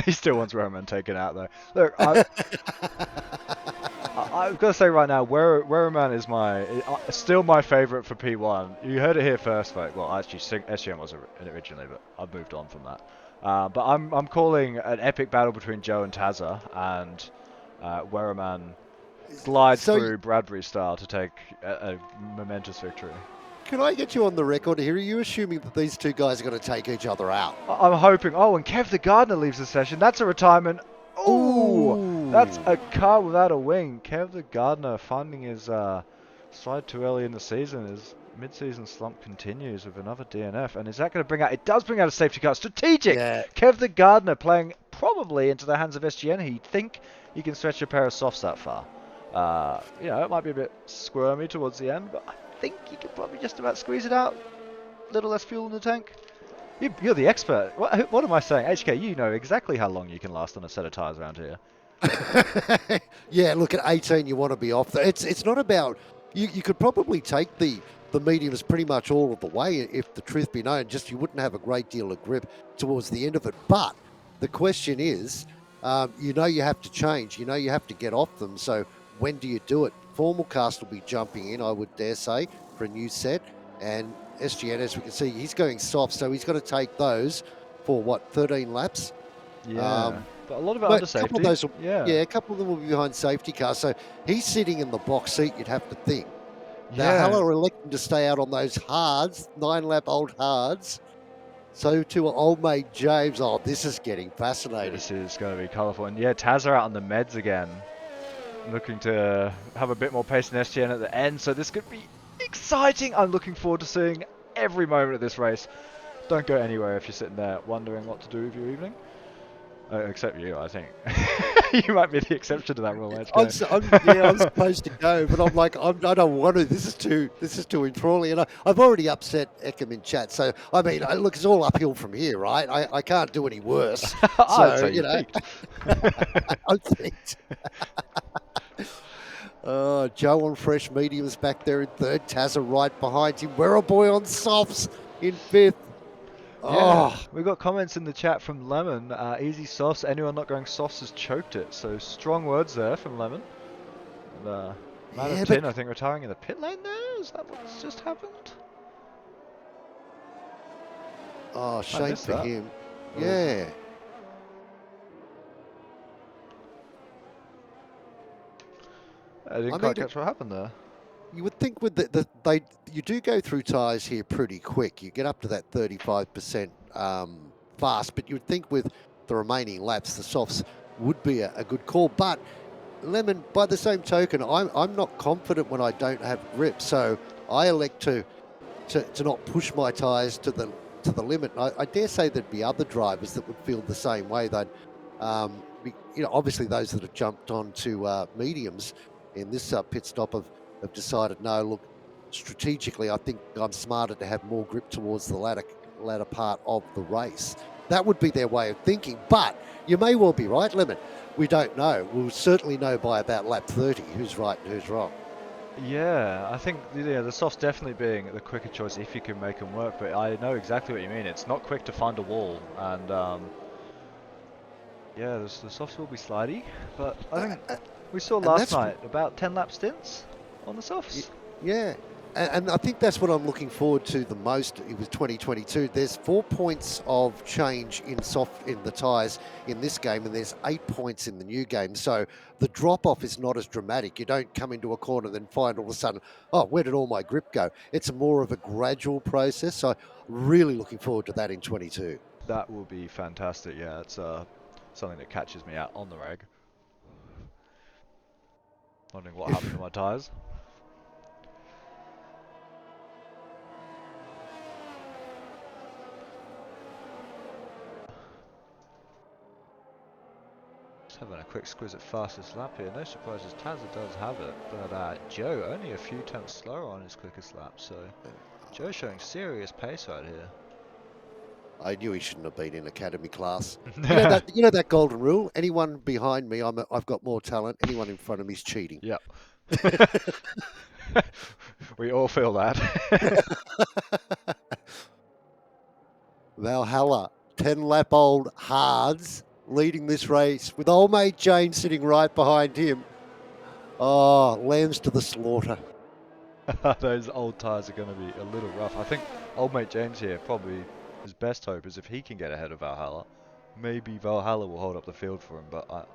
He still wants Roman taken out though. Look, I've got to say right now, Roman is still my favourite for P1. You heard it here first, folks. Well, actually, SGM was originally, but I've moved on from that. But I'm calling an epic battle between Joe and Tazza, and Werriman glides through Bradbury style to take a momentous victory. Can I get you on the record here? Are you assuming that these two guys are going to take each other out? I'm hoping. Oh, and Kev the Gardener leaves the session. That's a retirement. Ooh, that's a car without a wing. Kev the Gardener finding his stride too early in the season. His mid-season slump continues with another DNF. And is that going to bring out... It does bring out a safety car. Strategic! Yeah. Kev the Gardener playing probably into the hands of SGN. He'd think he can stretch a pair of softs that far. It might be a bit squirmy towards the end, but I think he could probably just about squeeze it out. little less fuel in the tank. You're the expert. What am I saying? HK, you know exactly how long you can last on a set of tyres around here. Yeah, look, at 18 you want to be off there. It's not about you could probably take the mediums pretty much all of the way if the truth be known. Just you wouldn't have a great deal of grip towards the end of it. But the question is, you have to change. You have to get off them. So when do you do it? Formal cast will be jumping in, I would dare say, for a new set. And SGN, as we can see, he's going soft, so he's got to take those for what, 13 laps? Yeah. But a lot of it But under a couple of safety. those, Yeah. a couple of them will be behind safety cars. So he's sitting in the box seat, you'd have to think. Yeah. Valhalla are electing to stay out on those hards, 9-lap-old hards. So to old mate James, oh, this is getting fascinating. This is going to be colourful. And yeah, Taz are out on the meds again. Looking to have a bit more pace in SGN at the end. So this could be exciting. I'm looking forward to seeing every moment of this race. Don't go anywhere if you're sitting there wondering what to do with your evening. Except you, I think. You might be the exception to that rule, I'm HK. supposed to go, but I'm like, I don't want to. This is too enthralling, and I've already upset Eckham in chat. So I mean, look, it's all uphill from here, right? I can't do any worse. I'd So say you peaked. I'm peaked. Joe on fresh mediums back there in third. Tazza right behind him. We're a boy on softs in fifth. Yeah, Oh, we got comments in the chat from Lemon. Easy softs. Anyone not going softs has choked it. So strong words there from Lemon. And, Man yeah, of but Tin, I think, retiring in the pit lane there. Is that what's just happened? oh, shame missed for that. him. Oh. Yeah. I didn't quite catch what happened there. You would think with you do go through tyres here pretty quick. You get up to that 35% fast, but you would think with the remaining laps, the softs would be a good call. But Lemon, by the same token, I'm not confident when I don't have grip, so I elect to not push my tyres to the limit. I dare say there'd be other drivers that would feel the same way. They'd, obviously those that have jumped onto mediums in this pit stop have decided, no, look, strategically, I think I'm smarter to have more grip towards the latter part of the race. That would be their way of thinking. But you may well be right, Lemon. We don't know. We'll certainly know by about lap 30 who's right and who's wrong. Yeah, I think the softs definitely being the quicker choice if you can make them work. But I know exactly what you mean. It's not quick to find a wall, and yeah, the softs will be slidey. But I think we saw last night about 10 lap stints on the softs. Yeah, and I think that's what I'm looking forward to the most with 2022. There's 4 points of change in the tyres in this game, and there's 8 points in the new game. So the drop off is not as dramatic. You don't come into a corner and then find all of a sudden, oh, where did all my grip go? It's more of a gradual process. So really looking forward to that in 22. That will be fantastic. Yeah, it's something that catches me out on the reg. Wondering what happened to my tyres. Just having a quick squiz at fastest lap here. No surprises, Tazza does have it, but Joe only a few tenths slower on his quickest lap, so Joe's showing serious pace right here. I knew he shouldn't have been in academy class. You know that golden rule. Anyone behind me, I've got more talent. Anyone in front of me is cheating. Yep. We all feel that. Valhalla, 10-lap-old hards leading this race with old mate James sitting right behind him. Oh, lambs to the slaughter. Those old tyres are going to be a little rough. I think old mate James here, probably his best hope is if he can get ahead of Valhalla. Maybe Valhalla will hold up the field for him, but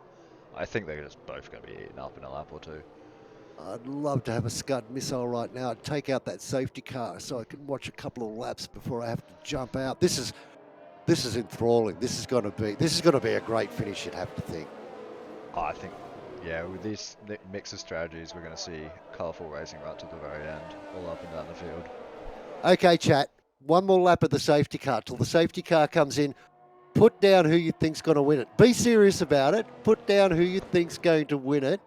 I think they're just both going to be eaten up in a lap or two. I'd love to have a Scud missile right now. I'd take out that safety car so I can watch a couple of laps before I have to jump out. This is enthralling. This is going to be a great finish, you'd have to think. I think, yeah, with this mix of strategies, we're going to see colourful racing right to the very end, all up and down the field. Okay, chat. One more lap of the safety car till the safety car comes in. Put down who you think's going to win it. Be serious about it. Put down who you think's going to win it.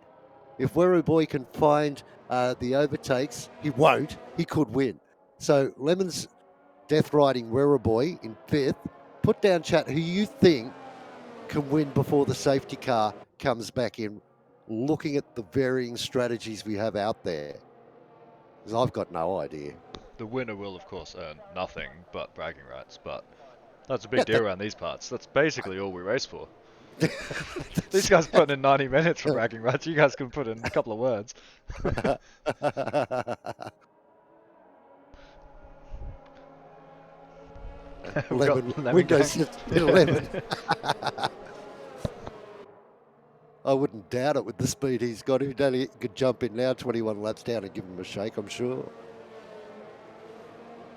If Weru Boy can find the overtakes, he won't. He could win. So Lemon's Death Riding Werribee in 5th. Put down, chat, who you think can win before the safety car comes back in, looking at the varying strategies we have out there. Because I've got no idea. The winner will, of course, earn nothing but bragging rights, but that's a Yeah, big deal around these parts. That's basically all we race for. These guys putting in 90 minutes for bragging rights. You guys can put in a couple of words. We've got 11, Lemon Windows Gang. 11. I wouldn't doubt it with the speed he's got. He could jump in now, 21 laps down, and give him a shake, I'm sure.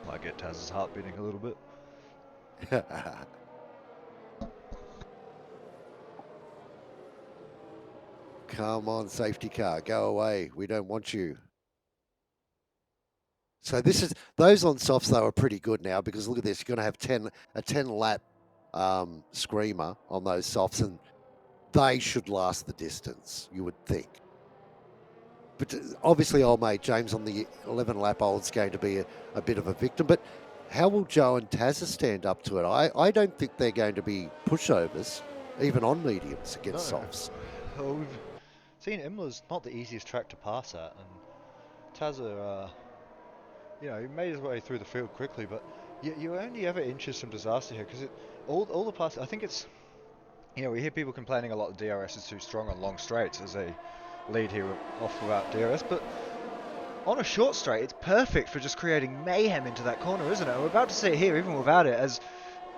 Might get Taz's heart beating a little bit. Come on, safety car, go away. We don't want you. So this is, those on softs though are pretty good now, because look at this, you're going to have a 10 lap screamer on those softs, and they should last the distance, you would think. But obviously old mate James on the 11 lap old is going to be a bit of a victim, but how will Joe and Tazza stand up to it? I don't think they're going to be pushovers, even on mediums against softs. Well, we've seen Imola's not the easiest track to pass at, and Tazza, you know, he made his way through the field quickly, but you only ever inches from disaster here, because all the passes, I think it's, you know, we hear people complaining a lot that DRS is too strong on long straights as they lead here off without DRS, but on a short straight, it's perfect for just creating mayhem into that corner, isn't it? We're about to see it here, even without it, as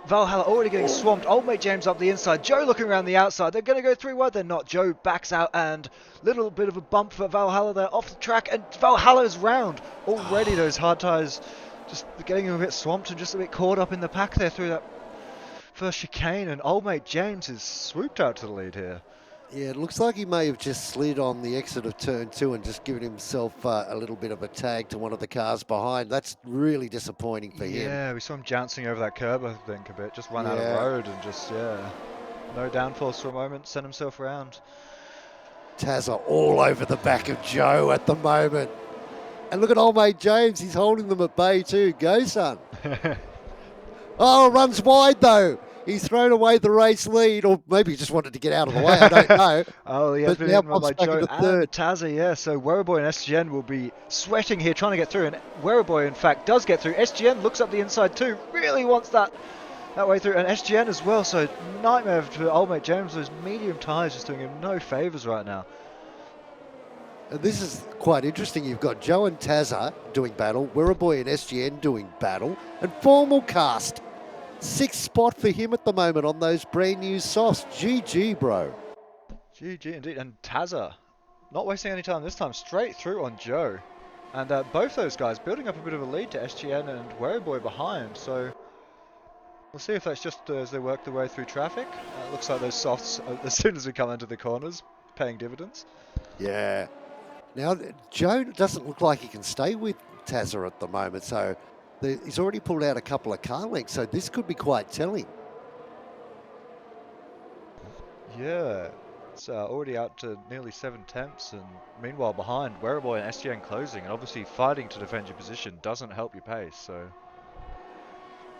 Valhalla already getting swamped. Old mate James up the inside. Joe looking around the outside. They're going to go 3 wide. They're not. Joe backs out, and little bit of a bump for Valhalla there off the track, and Valhalla's round. Already those hard tyres just getting a bit swamped and just a bit caught up in the pack there through that first chicane, and old mate James is swooped out to the lead here. Yeah, it looks like he may have just slid on the exit of turn 2 and just given himself a little bit of a tag to one of the cars behind. That's really disappointing for him. Yeah, we saw him jouncing over that curb, I think, a bit. Just run out of road and just, no downforce for a moment, sent himself around. Tazza all over the back of Joe at the moment. And look at old mate James. He's holding them at bay too. Go, son. Oh, runs wide though. He's thrown away the race lead, or maybe he just wanted to get out of the way. I don't know. Oh, yeah, but now pops by back Joe into and third. Tazza, yeah. So Werribee and SGN will be sweating here, trying to get through. And Werribee, in fact, does get through. SGN looks up the inside too. Really wants that way through. And SGN as well. So nightmare for old mate James. Those medium tyres just doing him no favours right now. And this is quite interesting. You've got Joe and Tazza doing battle, Werribee and SGN doing battle, and Formal Cast. 6th spot for him at the moment on those brand new softs. GG, bro. GG indeed. And Tazza, not wasting any time this time, straight through on Joe. And both those guys building up a bit of a lead to SGN and Werribee behind. So we'll see if that's just as they work their way through traffic. Looks like those softs, as soon as we come into the corners, paying dividends. Yeah. Now, Joe doesn't look like he can stay with Tazza at the moment, so he's already pulled out a couple of car lengths, so this could be quite telling. Yeah, it's already out to nearly 7 tenths, and meanwhile behind, Werribee and SGN closing, and obviously fighting to defend your position doesn't help your pace, so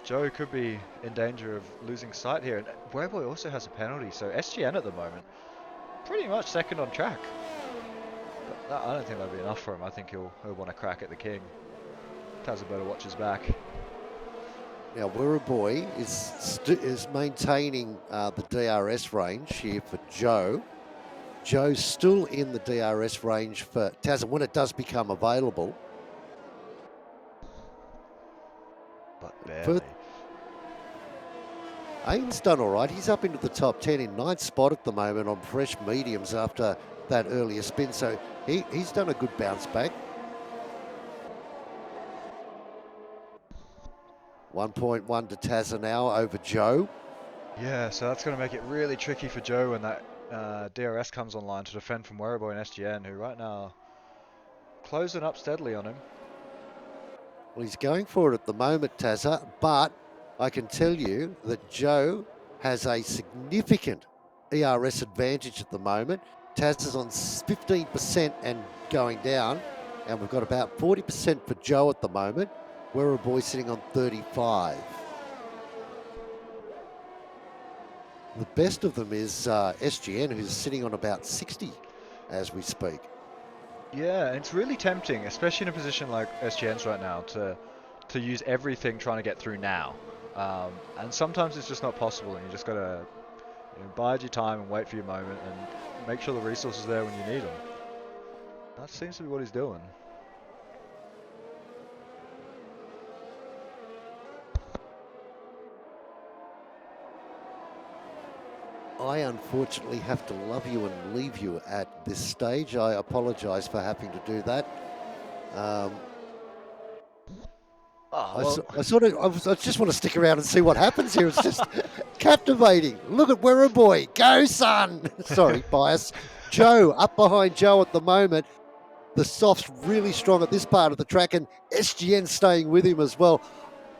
Joe could be in danger of losing sight here, and Werribee also has a penalty, so SGN at the moment, pretty much second on track. But I don't think that'll be enough for him. I think he'll want to crack at the king. Tazza better watch his back. Now, Werribee is maintaining the DRS range here for Joe. Joe's still in the DRS range for Tazza when it does become available. But barely. Aiden's done all right. He's up into the top 10 in 9th spot at the moment on fresh mediums after that earlier spin. So he's done a good bounce back. 1.1 to Tazza now over Joe. Yeah, so that's going to make it really tricky for Joe when that DRS comes online to defend from Werribee and SGN, who right now closing up steadily on him. Well, he's going for it at the moment, Tazza, but I can tell you that Joe has a significant ERS advantage at the moment. Tazza's on 15% and going down, and we've got about 40% for Joe at the moment. Werribee sitting on 35. The best of them is SGN, who's sitting on about 60 as we speak. Yeah, it's really tempting, especially in a position like SGN's right now, to use everything trying to get through now. And sometimes it's just not possible, and you just gotta bide your time and wait for your moment and make sure the resources are there when you need them. That seems to be what he's doing. I unfortunately have to love you and leave you at this stage. I apologise for having to do that. Oh, I just want to stick around and see what happens here. It's just captivating. Look at Werribee. Go, son. Sorry, bias. Joe, up behind Joe at the moment. The soft's really strong at this part of the track, and SGN staying with him as well.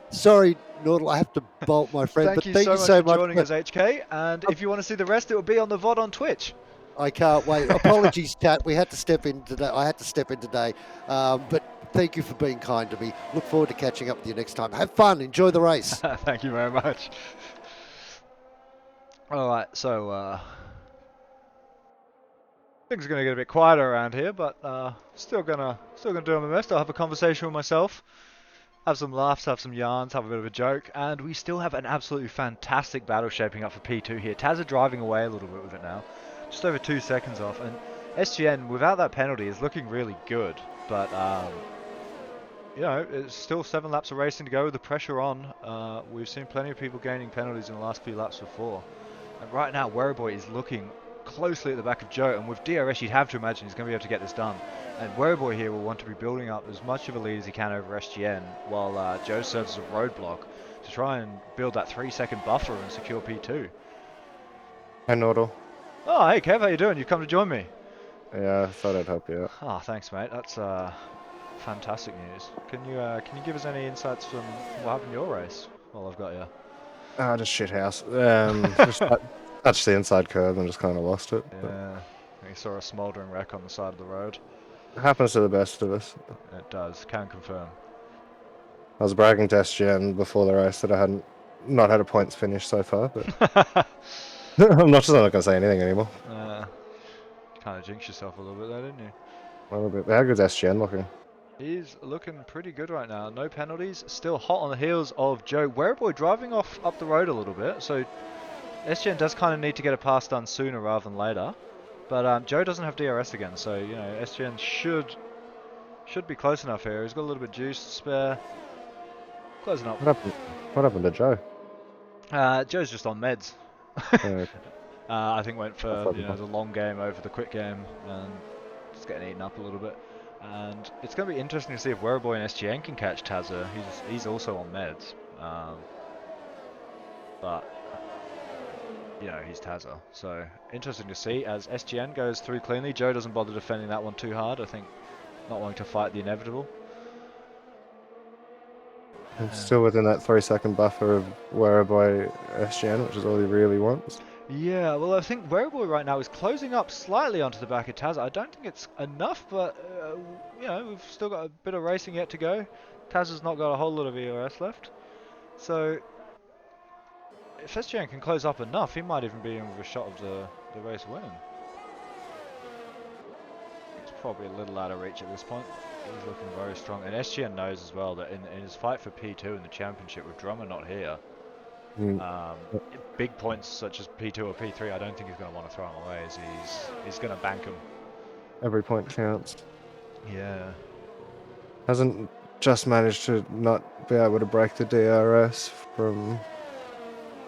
Sorry, Nordal, I have to bolt, my friend, thank but you thank so you much so for much. joining us, HK. And if you want to see the rest, it will be on the VOD on Twitch. I can't wait. Apologies, chat. We had to step in today. I had to step in today, but thank you for being kind to me. Look forward to catching up with you next time. Have fun. Enjoy the race. Thank you very much. All right, so things are gonna get a bit quieter around here, but still gonna do my best. I'll have a conversation with myself, have some laughs, have some yarns, have a bit of a joke, and we still have an absolutely fantastic battle shaping up for P2 here. Taz are driving away a little bit with it now, just over 2 seconds off, and SGN without that penalty is looking really good, but it's still 7 laps of racing to go with the pressure on. We've seen plenty of people gaining penalties in the last few laps before. And right now, Werribee is looking closely at the back of Joe, and with DRS, you'd have to imagine he's going to be able to get this done. And Werribee here will want to be building up as much of a lead as he can over SGN, while Joe serves as a roadblock to try and build that 3-second buffer and secure P2. Hi, Nordal. Oh, hey Kev, how you doing? You come to join me? Yeah, I thought I'd help you out. Ah, thanks, mate. That's fantastic news. Can you give us any insights from what happened in your race? Well, I've got you. Ah, just shit house. Just touched the inside curve and just kind of lost it. Yeah, you saw a smouldering wreck on the side of the road. It happens to the best of us. It does, can confirm. I was bragging to SGN before the race that I hadn't not had a points finish so far, but I'm not going to say anything anymore. Kind of jinxed yourself a little bit there, didn't you? A little bit. How good's SGN looking? He's looking pretty good right now. No penalties. Still hot on the heels of Joe. Werribee driving off up the road a little bit. So SGN does kind of need to get a pass done sooner rather than later. But Joe doesn't have DRS again. So, SGN should be close enough here. He's got a little bit of juice to spare. Closing up. What happened to Joe? Joe's just on meds. I think went for the long game over the quick game and just getting eaten up a little bit. And it's going to be interesting to see if Werribee and SGN can catch Tazza. He's also on meds, but he's Tazza. So interesting to see as SGN goes through cleanly. Joe doesn't bother defending that one too hard. I think not wanting to fight the inevitable. I'm still within that 3-second buffer of Werribee SGN, which is all he really wants. Yeah, well, I think Werribee right now is closing up slightly onto the back of Tazza. I don't think it's enough, but we've still got a bit of racing yet to go. Tazza's not got a whole lot of ERS left, so if SGN can close up enough, he might even be in with a shot of the race winning. It's probably a little out of reach at this point. He's looking very strong, and SGN knows as well that in his fight for P2 in the championship with Drummer not here, big points such as P2 or P3, I don't think he's going to want to throw them away. As he's going to bank them. Every point counts. Yeah. Hasn't just managed to not be able to break the DRS from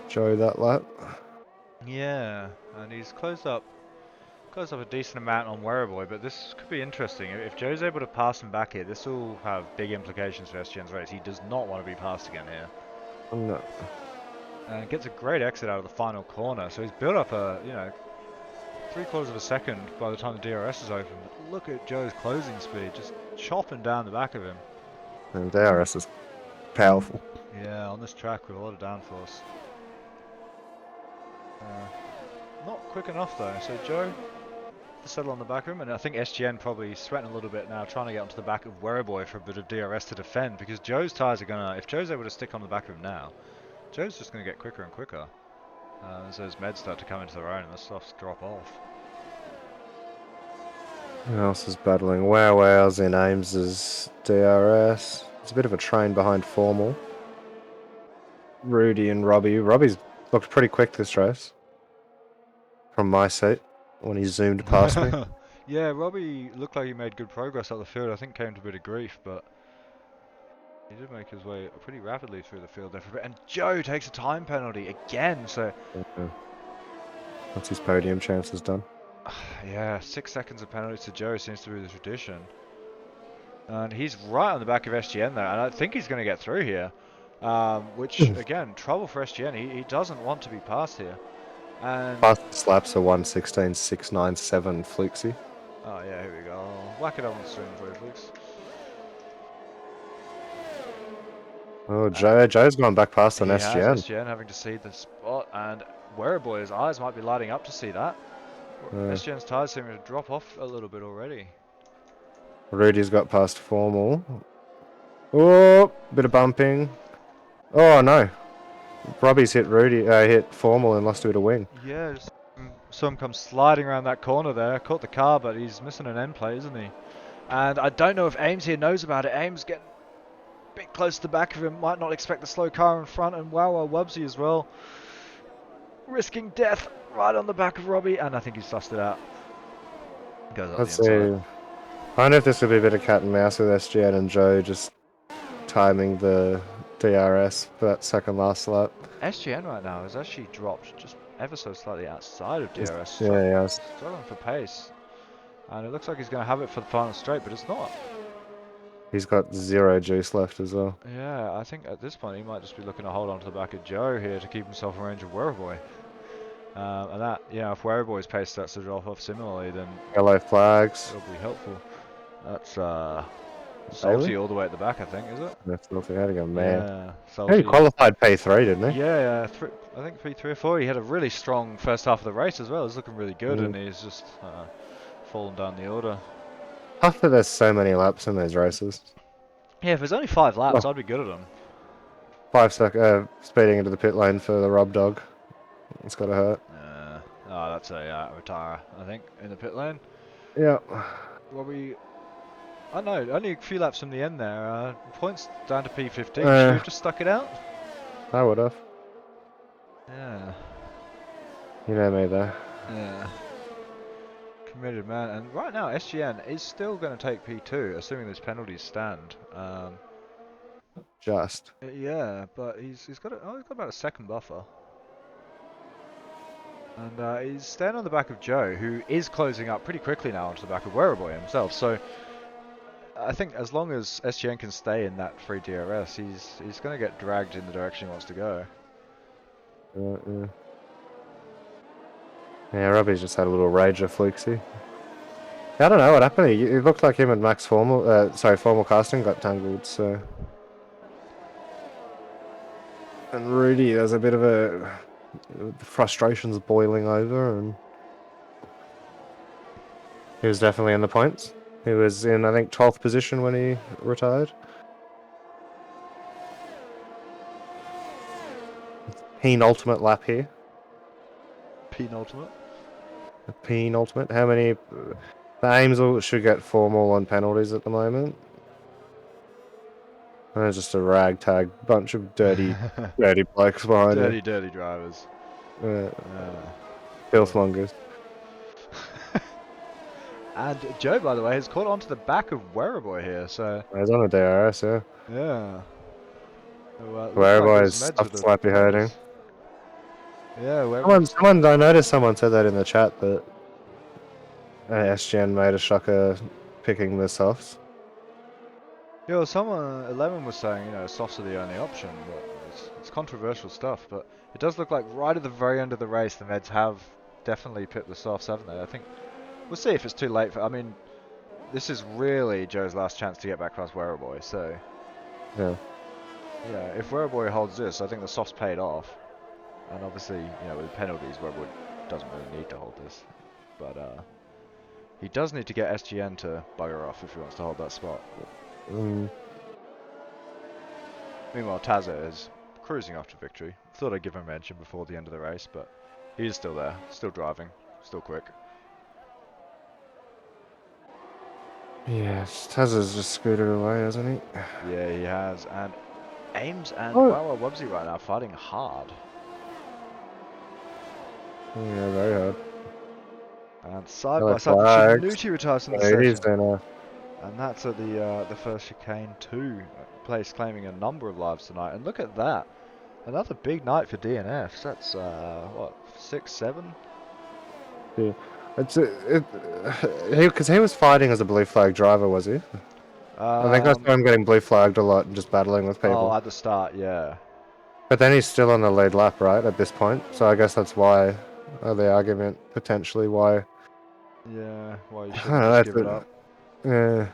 Joe that lap. Yeah, and he's closed up a decent amount on Werribee, but this could be interesting. If Joe's able to pass him back here, this will have big implications for SGN's race. He does not want to be passed again here. No. And gets a great exit out of the final corner, so he's built up a, 3/4 of a second by the time the DRS is open. But look at Joe's closing speed, just chopping down the back of him. And DRS is powerful. Yeah, on this track with a lot of downforce. Not quick enough though, so Joe to settle on the back of him, and I think SGN probably sweating a little bit now, trying to get onto the back of Werreboy for a bit of DRS to defend, because Joe's tyres are gonna, if Joe's able to stick on the back of him now, Joe's just gonna get quicker and quicker. As those meds start to come into their own and the softs drop off. Who else is battling? Wow's in Ames's DRS. It's a bit of a train behind Formal. Rudy and Robbie. Robbie's looked pretty quick this race. From my seat, when he zoomed past me. Yeah, Robbie looked like he made good progress up the field. I think came to a bit of grief, but he did make his way pretty rapidly through the field there for a bit. And Joe takes a time penalty again, so... Yeah. That's his podium chances done. Yeah, 6 seconds of penalty to Joe seems to be the tradition. And he's right on the back of SGN there, and I think he's going to get through here. Which, again, trouble for SGN. He doesn't want to be passed here. And Fastest laps are 1:16.697 Fluxy. oh yeah, here we go. I'll whack it up on the screen for you, Flix. Oh, Joe's gone back past on He has SGN. SGN having to see the spot, and Werreboy's eyes might be lighting up to see that. SGN's tyres seem to drop off a little bit already. Rudy's got past Formal. Oh, bit of bumping. Oh no. Robbie's hit hit Formal and lost a bit of wing. Yeah, just saw him come sliding around that corner there. Caught the car, but he's missing an end plate, isn't he? And I don't know if Ames here knows about it. Ames getting a bit close to the back of him. Might not expect the slow car in front. And wow, Wubsy as well. Risking death right on the back of Robbie. And I think he's sussed it out. Goes up Let's the inside. see. I wonder if this could be a bit of cat and mouse with SGN and Joe just timing the DRS for that second last lap. SGN right now has actually dropped just ever so slightly outside of DRS. Yeah. Struggling for pace. And it looks like he's going to have it for the final straight, but it's not. He's got 0 juice left as well. Yeah, I think at this point he might just be looking to hold on to the back of Joe here to keep himself in range of Werreboy. And that, yeah, if Werreboy's pace starts to drop off similarly, then Yellow flags. it'll be helpful. That's Salty all the way at the back, I think, is it? That's nothing. How to go, man. Yeah, Salty. He qualified P3, didn't he? Yeah, I think P3 or 4. He had a really strong first half of the race as well. He's looking really good, and he's just fallen down the order. After there's so many laps in those races. Yeah, if there's only 5 laps, I'd be good at them. 5 seconds, speeding into the pit lane for the rub dog. It's gotta hurt. Oh, that's a retire, I think, in the pit lane. Yeah. Robbie, I know, only a few laps from the end there. Points down to P15. Should we have just stuck it out? I would have. Yeah. You know me there. Yeah. Committed, man. And right now, SGN is still going to take P2, assuming those penalties stand. Just. Yeah, but he's got about a second buffer. And he's staying on the back of Joe, who is closing up pretty quickly now onto the back of Werreboy himself. So I think as long as SGN can stay in that free DRS, he's going to get dragged in the direction he wants to go. Yeah, Robbie's just had a little rager, Fluxy. I don't know what happened. It looked like him and Max Formal Casting got tangled, so. And Rudy, there's a bit of a frustrations boiling over, and he was definitely in the points. He was in, I think, 12th position when he retired. Penultimate lap here. Penultimate? Penultimate. How many? The Ames should get Formal on penalties at the moment. And there's just a ragtag bunch of dirty blokes behind it. Dirty drivers. Filthmongers. And Joe, by the way, has caught onto the back of Werreboy here, so... He's on a DRS, yeah. Yeah. Werreboy is slightly hurting. Yeah, someone, I noticed someone said that in the chat that SGN made a shocker picking the softs. Yeah, well, someone, 11 was saying, softs are the only option, but it's controversial stuff, but it does look like right at the very end of the race, the Meds have definitely picked the softs, haven't they? I think, we'll see if it's too late I mean, this is really Joe's last chance to get back past Werreboy, so... Yeah. Yeah, if Werreboy holds this, I think the softs paid off. And obviously, with penalties, Werreboy doesn't really need to hold this. But, He does need to get SGN to bugger off if he wants to hold that spot. Mm, Meanwhile, Tazza is cruising after victory. Thought I'd give him mention before the end of the race, but he's still there, still driving, still quick. yes, Tazza's just scooted away, hasn't he? Yeah, he has. And Ames and Oh. Wawa Wubsy right now fighting hard. Yeah, very hard. And side Yellow by side, the flags. Chinuti retires from the Yeah, it is session. then. And that's at the first chicane 2. Place claiming a number of lives tonight. And look at that. Another big night for DNFs. That's, what, 6, 7? Yeah. It's because he was fighting as a blue flag driver, was he? I think I saw him getting blue flagged a lot and just battling with people. Oh, at the start, yeah. But then he's still on the lead lap, right, at this point. So I guess that's why, the argument, potentially why. Yeah, well, you I shouldn't don't know, just give it up. Yeah.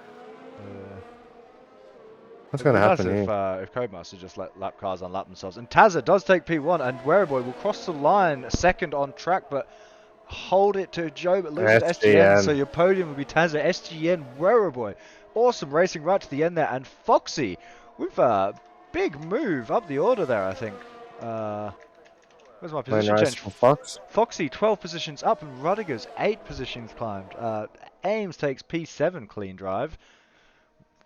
What's going to happen here? If Codemaster just let lap cars unlap themselves. And Tazza does take P1, and Wereboy will cross the line second on track, but hold it to Joe, but lose it to SGN. So your podium will be Tazza, SGN, Wereboy. Awesome racing right to the end there. And Foxy with a big move up the order there, I think. Where's my position change? For Fox. Foxy 12 positions up, and Rudiger's 8 positions climbed. Ames takes P7 clean drive.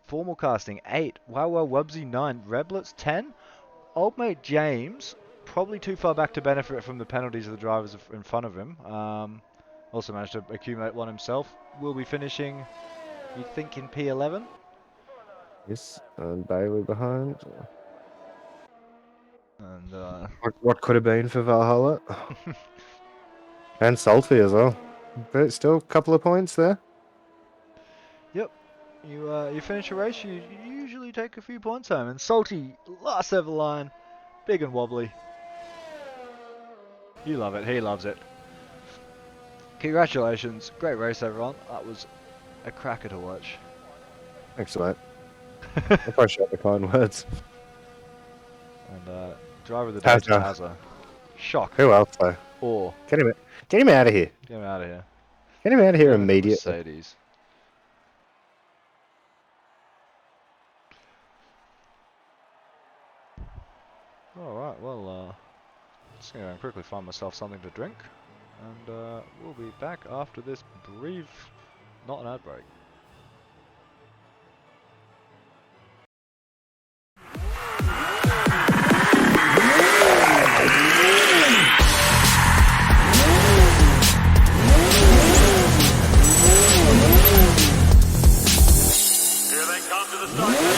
Formal casting 8. Wow Wubsy 9. Reblets 10. Old mate James probably too far back to benefit from the penalties of the drivers in front of him. Also managed to accumulate one himself. Will be finishing, you think, in P11? Yes, and Bailey behind. And what could have been for Valhalla. And Salty as well. But still a couple of points there. Yep. You finish a race, you usually take a few points home. And Salty, last ever line, big and wobbly. You love it, he loves it. Congratulations, great race everyone. That was a cracker to watch. Thanks, mate. I appreciate the kind words. And driver of the day to Tazza. Shock. Who else though? Or Get him out of here. get him out of here. Get him out of here Get him in the immediately. Mercedes. Alright, well, just gonna quickly find myself something to drink. And we'll be back after this brief, not an ad break. Here they come to the start.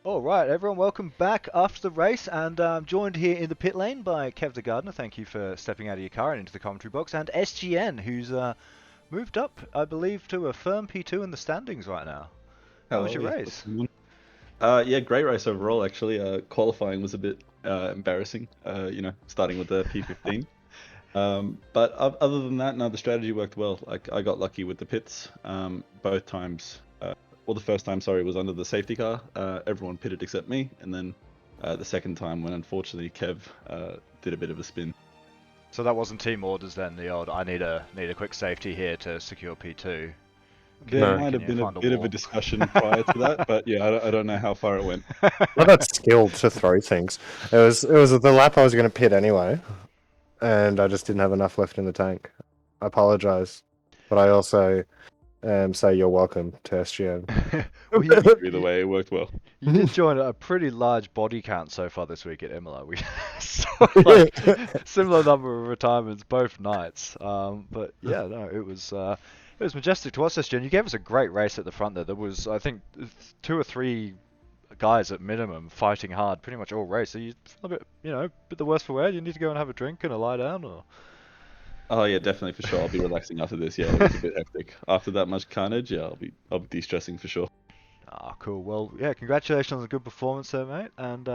All right, everyone, welcome back after the race, and I'm joined here in the pit lane by Kev the Gardener. Thank you for stepping out of your car and into the commentary box, and SGN, who's moved up, I believe, to a firm P2 in the standings right now. How was your race? Yeah, great race overall. Actually, qualifying was a bit embarrassing. Starting with the P15. But other than that, no, the strategy worked well. Like I got lucky with the pits. Both times, the first time, sorry, was under the safety car. Everyone pitted except me, and then the second time when unfortunately Kev did a bit of a spin. So that wasn't team orders then. The old I need a quick safety here to secure P2. There might have been a bit of a discussion prior to that, but yeah, I don't know how far it went. I'm not skilled to throw things. It was the lap I was going to pit anyway, and I just didn't have enough left in the tank. I apologize, but I also say you're welcome to SGN. Well, Either way, it worked well. You did join a pretty large body count so far this week at Imola. We saw like similar number of retirements both nights. But yeah, no, it was majestic to watch this, Jen. You gave us a great race at the front there. There was, I think, 2 or 3 guys at minimum fighting hard pretty much all race. So you feel a bit, bit the worse for wear. You need to go and have a drink and a lie down, or? Oh yeah, definitely for sure. I'll be relaxing after this. Yeah, it was a bit hectic. After that much carnage, yeah, I'll be de-stressing for sure. Ah, cool. Well, yeah, congratulations on a good performance there, mate. And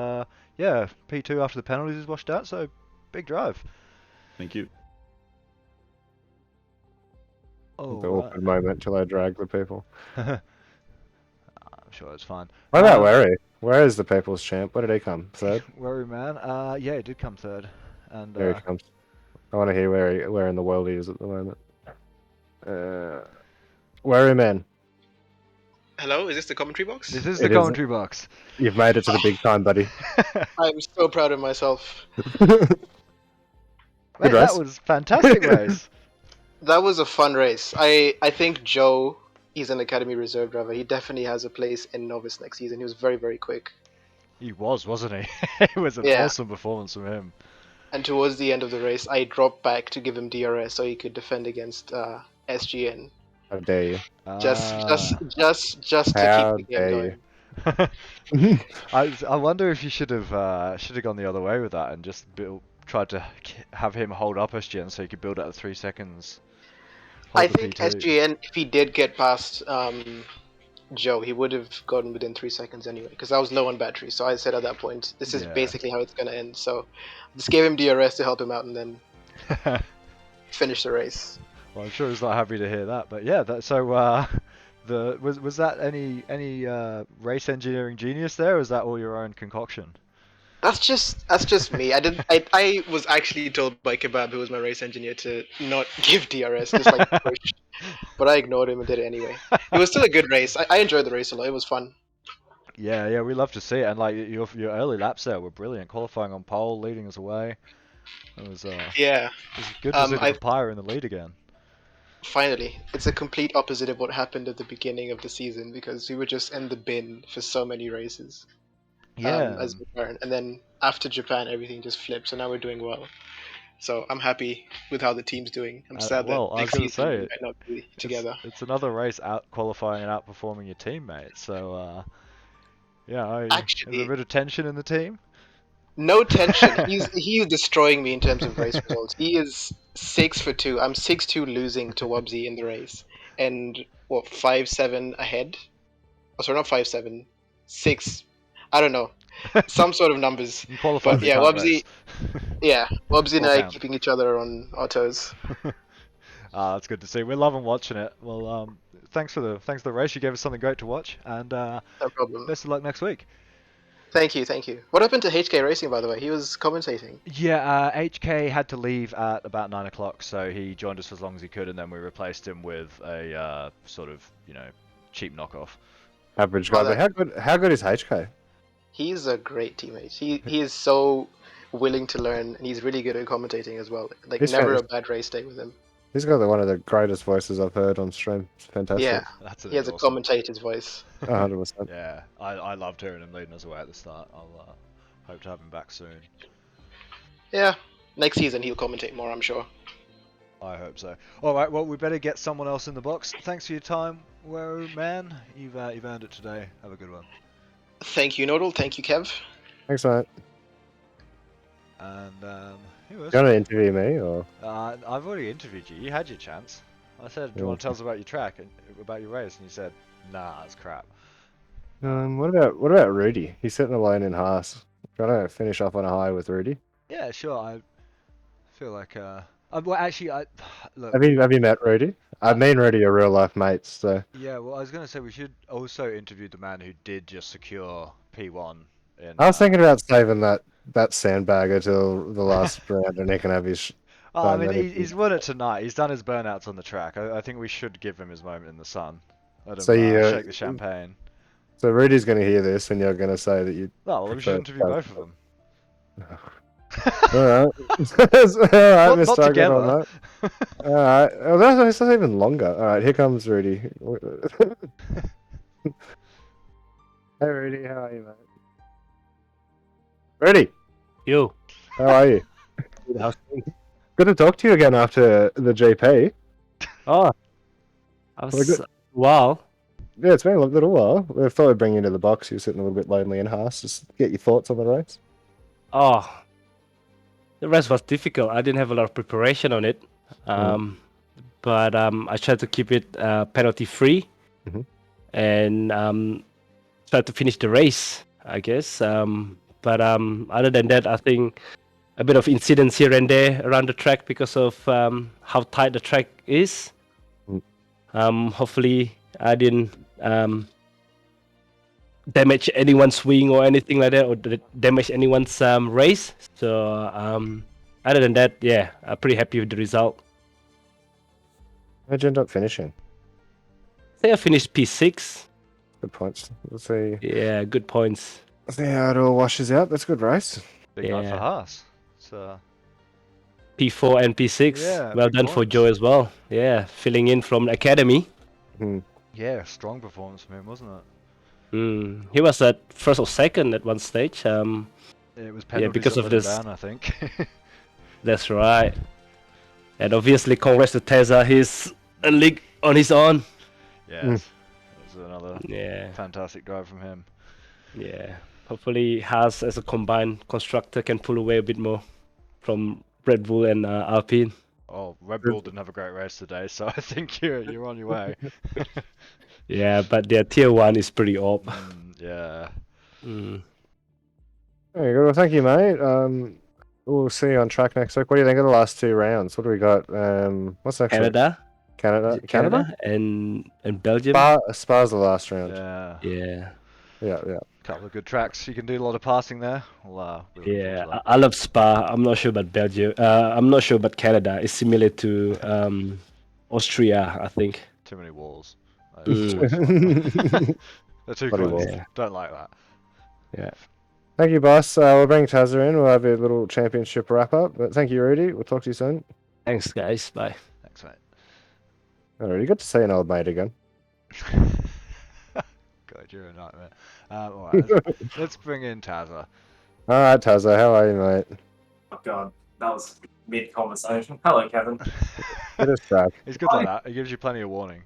yeah, P2 after the penalties is washed out, so big drive. Thank you. Oh, The awkward moment till I drag the people. I'm sure it's fine. What about Wary? Where is the people's champ? Where did he come? Third? Wary, man. Yeah, he did come third. And There he comes. I want to hear where in the world he is at the moment. Wary man. Hello, is this the commentary box? This is the commentary box. You've made it to the big time, buddy. I'm so proud of myself. Mate, that was a fantastic race. That was a fun race. I think Joe, he's an Academy Reserve driver. He definitely has a place in Novice next season. He was very, very quick. He was, wasn't he? It was an awesome performance from him. And towards the end of the race, I dropped back to give him DRS so he could defend against SGN. How dare you? Just to keep the game going. I wonder if you should have gone the other way with that and just tried to have him hold up SGN so he could build out the 3 seconds. I think SGN, if he did get past Joe, he would have gotten within 3 seconds anyway, because I was low on battery. So I said at that point, this is basically how it's going to end. So just gave him DRS to help him out and then finish the race. Well, I'm sure he's not happy to hear that. But yeah, was that any race engineering genius there, or is that all your own concoction? That's just me. I was actually told by Kebab, who was my race engineer, to not give DRS, just like push. But I ignored him and did it anyway. It was still a good race. I enjoyed the race a lot. It was fun. Yeah, we love to see it. And like your early laps there were brilliant. Qualifying on pole, leading us away. It was It was good to see the Pyre in the lead again. Finally, it's a complete opposite of what happened at the beginning of the season, because we were just in the bin for so many races. As McLaren, and then after Japan, everything just flipped. So now we're doing well. So I'm happy with how the team's doing. I'm sad that next season we might not be together. It's another race out qualifying and outperforming your teammate. So Actually, there's a bit of tension in the team. No tension. He's destroying me in terms of race results. He is 6 for 2. I'm 6-2 losing to Wubsy in the race, and 5-7 ahead. Oh, sorry, not 5-7, 6. I don't know, some sort of numbers. But yeah, Wubsy. Yeah, Wubsy and I keeping each other on our toes. That's good to see. We're loving watching it. Well, thanks for the race. You gave us something great to watch, and no problem. Best of luck next week. Thank you. What happened to HK Racing, by the way? He was commentating. Yeah, HK had to leave at about 9 o'clock, so he joined us for as long as he could, and then we replaced him with a sort of cheap knockoff. Average guy. But how good is HK? He's a great teammate. He is so willing to learn, and he's really good at commentating as well. Like, never a bad race day with him. He's got one of the greatest voices I've heard on stream. It's fantastic. Yeah, he has a commentator's voice. 100%. Yeah, I loved hearing him leading us away at the start. I'll hope to have him back soon. Yeah, next season he'll commentate more, I'm sure. I hope so. All right, well, we better get someone else in the box. Thanks for your time, man. You've earned it today. Have a good one. Thank you, Nodal. Thank you, Kev. Thanks, mate. And who else? Do you want to interview me or? I've already interviewed you. You had your chance. I said, "Do you want to tell us about your track and about your race?" And you said, "Nah, it's crap." What about Rudy? He's sitting alone in Haas. Trying to finish off on a high with Rudy. Yeah, sure. I feel like well, actually, look. Have you met Rudy? Me and Rudy are real life mates. So Yeah, well, I was gonna say we should also interview the man who did just secure P1 in. I was thinking about saving that sandbagger till the last round, and he can have his Oh, I fun. mean, Then he's won it tonight. He's done his burnouts on the track. I think we should give him his moment in the sun. Let him so you, shake the champagne. so Rudy's going to hear this, and you're going to say that you. Oh, well, we should interview both of them. All right, all right, Not Mister. I got on together. that. All right, oh, that's even longer. All right, here comes Rudy. Hey, Rudy, how are you, mate? Rudy, You. how are you? Good to talk to you again after the GP. Oh, I We're was good. wow. Yeah, it's been a little while. We thought we'd bring you into the box. You're sitting a little bit lonely in Haas. Just get your thoughts on the race. Oh, the rest was difficult. I didn't have a lot of preparation on it. But I tried to keep it penalty free Mhm. and tried to finish the race, I guess. But other than that, I think a bit of incidents here and there around the track because of how tight the track is. Hopefully, I didn't damage anyone's swing or anything like that, or damage anyone's race. So other than that, yeah, I'm pretty happy with the result. How'd you end up finishing? I think I finished P6. Good points. Let's see. Yeah, good points. Let's see how it all washes out. That's a good race. Big night for Yeah. Haas. So P4 and P6. Yeah, well big done for points. Joe as well. Yeah, filling in from the academy. yeah, strong performance from him, wasn't it? He was at first or second at one stage. It was penalties because that of let him this. down, I think. That's right. And obviously, congrats to Teza. He's a league on his own. Yes, that was another Yeah, fantastic drive from him. yeah. Hopefully, Haas as a combined constructor can pull away a bit more from Red Bull and Alpine. Oh, Red Bull didn't have a great race today, so I think you're on your way. Yeah, but their tier 1 is pretty up. Yeah. Very good. Well, thank you, mate. We'll see you on track next week. What do you think of the last 2 rounds? What do we got? What's next week? Canada. Canada? Canada and Belgium. Spa's the last round. Yeah. Yeah. Yeah. Couple of good tracks. You can do a lot of passing there. We'll be looking forward to Yeah, that. I love Spa. I'm not sure about Belgium. I'm not sure about Canada. It's similar to Austria, I think. Too many walls. Mm. They're too Bloody close. walls. Yeah. Don't like that. Yeah. Thank you, boss. We'll bring Tazza in. We'll have a little championship wrap up. But thank you, Rudy. We'll talk to you soon. Thanks, guys. Bye. Thanks, mate. Alrighty, good to see an old mate again. God, you're a nightmare. Alright, let's bring in Tazza. Alright, Tazza, how are you, mate? Oh god, that was mid-conversation. Hello, Kevin. Get us back. He's good like that. He gives you plenty of warning.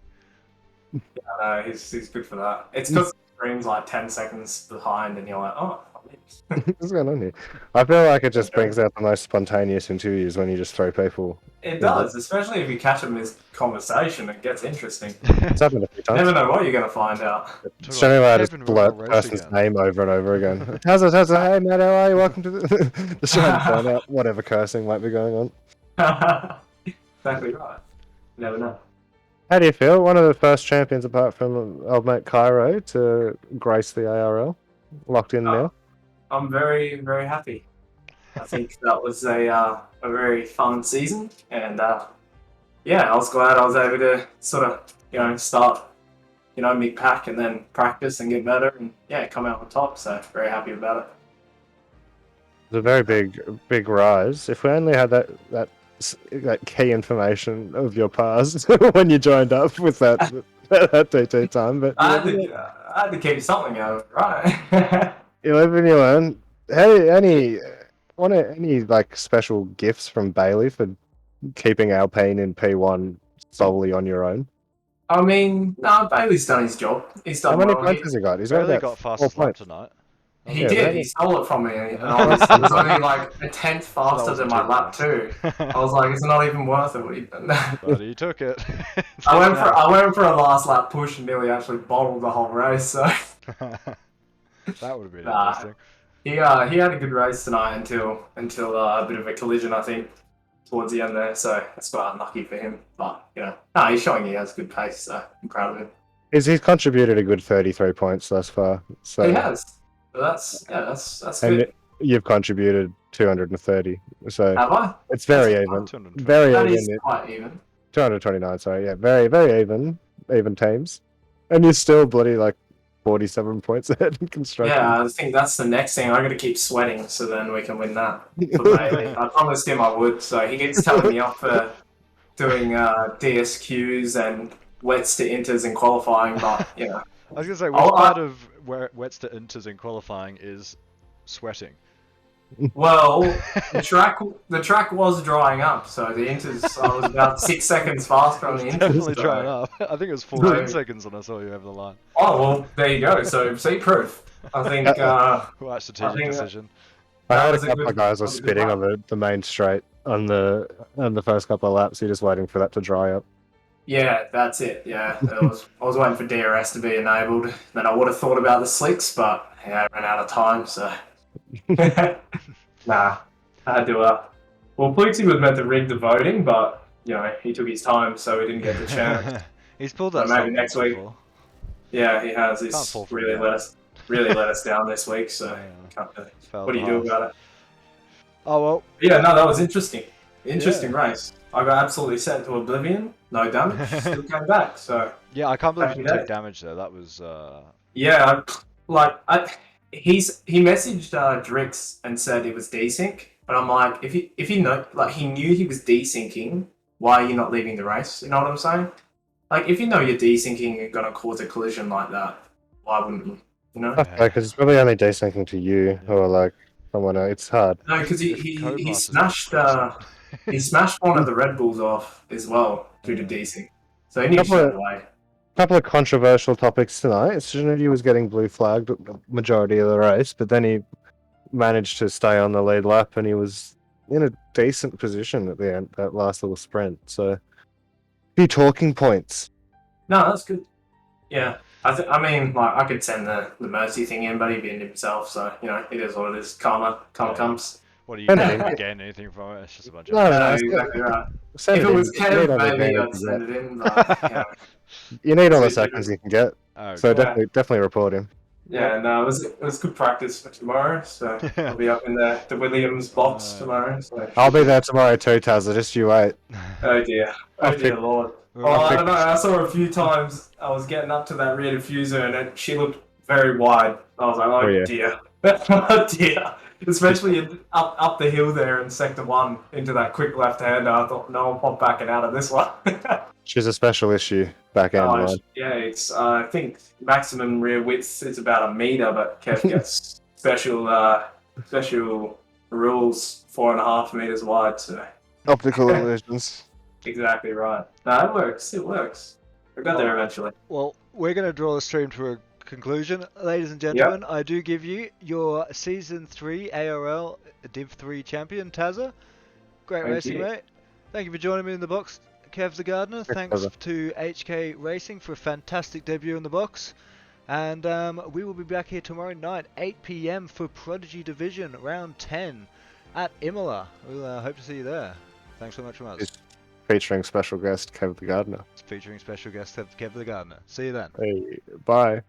I know, he's good for that. It's because the screen's like 10 seconds behind and you're like, oh, What's going on here? I feel like it just brings out the most spontaneous interviews when you just throw people. it does, especially if you catch them mid-conversation, it gets interesting. It's happened a few You never times. know what you're going to find out. It's showing me how to Kevin just will run a blurt the race person's again. name over and over again. Tazza, hey mate, how are you? Welcome to the... just trying to find out whatever cursing might be going on. Exactly right. You never know. How do you feel? One of the first champions apart from old mate Cairo to grace the ARL. Locked in now. I'm very, very happy. I think that was a very fun season, and yeah, I was glad I was able to sort of, start, mid-pack and then practice and get better, and yeah, come out on top. So very happy about it. It's a very big rise. If we only had that key information of your past when you joined up with that TT time, but I had to keep something out of it, right? you live and you learn. Hey, any like special gifts from Bailey for keeping Alpine in P1 solely on your own? I mean, no, Bailey's done his job. He's How done many well. points has he got? He's got Bailey about got 4 fastest lap points. tonight. He Yeah, did. really? He stole it from me, and it was only like a tenth So that faster than wasn't my too lap too. I was like, it's not even worth it. Even. But he took it. I went for a last lap push and nearly actually bottled the whole race. So That would have been nah, interesting. he had a good race tonight until a bit of a collision, I think, towards the end there. So that's quite unlucky for him. But nah, he's showing he has good pace. So I'm proud of him. He's contributed a good 33 points thus far. So He has. So that's and good. you've contributed 230. So Have I? it's very That's even. 220. Very That even. is quite even. 229, sorry, yeah. Very, very even teams. And you're still bloody like 47 points ahead in constructors. Yeah, I think that's the next thing. I got to keep sweating, so then we can win that for Bailey. I promised him I would, so he keeps telling me up for doing DSQs and wets to inters in qualifying, but I was gonna say, which I'll- part of where wets to inters in qualifying is sweating? well, the track was drying up, so the inters I was about 6 seconds faster on the inters. Definitely so- trying up. I think it was 14 So- seconds when I saw you over the line. Oh well, there you go. So see proof. I think Quite strategic think that- decision. I that heard a was a couple of good- guys were that was a good spitting lap. on the main straight on the first couple of laps. You're just waiting for that to dry up. Yeah, that's it. Yeah, I was waiting for DRS to be enabled. Then I would have thought about the slicks, but I ran out of time. So nah, I had to. Well, Plutzy was meant to rig the voting, but he took his time, so we didn't get the chance. He's pulled So that maybe stunt next once week. before. Yeah, he has. Can't He's fall from really that. let us down this week. So Yeah. can't, Fell what do you do about it? Oh well. Yeah, no, that was interesting. Interesting race. I got absolutely sent to oblivion. No damage. Still came back. So Yeah, I can't believe you Happy didn't take days. damage there. That was yeah, he messaged Drix and said it was desync, but I'm like, if you know, like he knew he was desyncing, why are you not leaving the race? You know what I'm saying? Like if you know you're desyncing and gonna cause a collision like that, why wouldn't you? You know? Because it's probably only desyncing to you or like someone else. It's hard. No, because If he Codemasters smashed got he smashed one of the Red Bulls off as well due to desync, so he knew Couple straight of- away. Couple of controversial topics tonight. Trinity was getting blue flagged the majority of the race, but then he managed to stay on the lead lap and he was in a decent position at the end, that last little sprint. So, few talking points. No, that's good. Yeah, I mean, like I could send the mercy thing in, but he binned himself, so it is what it is. Karma Yeah. comes. What are you And going then- to gain anything from it? It's just a bunch No, of. no, No, no. exactly right. Send If it it in. was You need Kev, all the maybe advantage I'd you send get. it in, but You need all the So you seconds you can get. Oh, So God. definitely report him. yeah, no, it was good practice for tomorrow. So I'll be up in the Williams box tomorrow. So I'll be there tomorrow too, Tazza. Just you wait. oh dear, I'll oh dear pick- lord. Well, Oh, I pick- don't know. I saw a few times. I was getting up to that rear diffuser, and she looked very wide. I was like, oh, Oh, yeah. dear, oh dear. Especially up the hill there in sector 1 into that quick left-hander. I thought, no, I'm not backing out of this one. She's a special issue back end line. Yeah, it's I think maximum rear width is about 1 meter, but Kev gets special rules 4.5 meters wide. So Optical illusions. exactly right. No, it works. It works. We got there eventually. Well, we're going to draw the stream to a conclusion. Ladies and gentlemen, I do give you your Season 3 ARL Div 3 champion, Tazza. Great Thank racing, you. mate. Thank you for joining me in the box, Kev the Gardener. Thanks Tazza. to HK Racing for a fantastic debut in the box. And we will be back here tomorrow night, 8 PM for Prodigy Division, round 10 at Imola. We'll hope to see you there. Thanks so much from us. Yes. Featuring special guest Kev the Gardener. Featuring special guest Kev the Gardener. See you then. Hey, bye.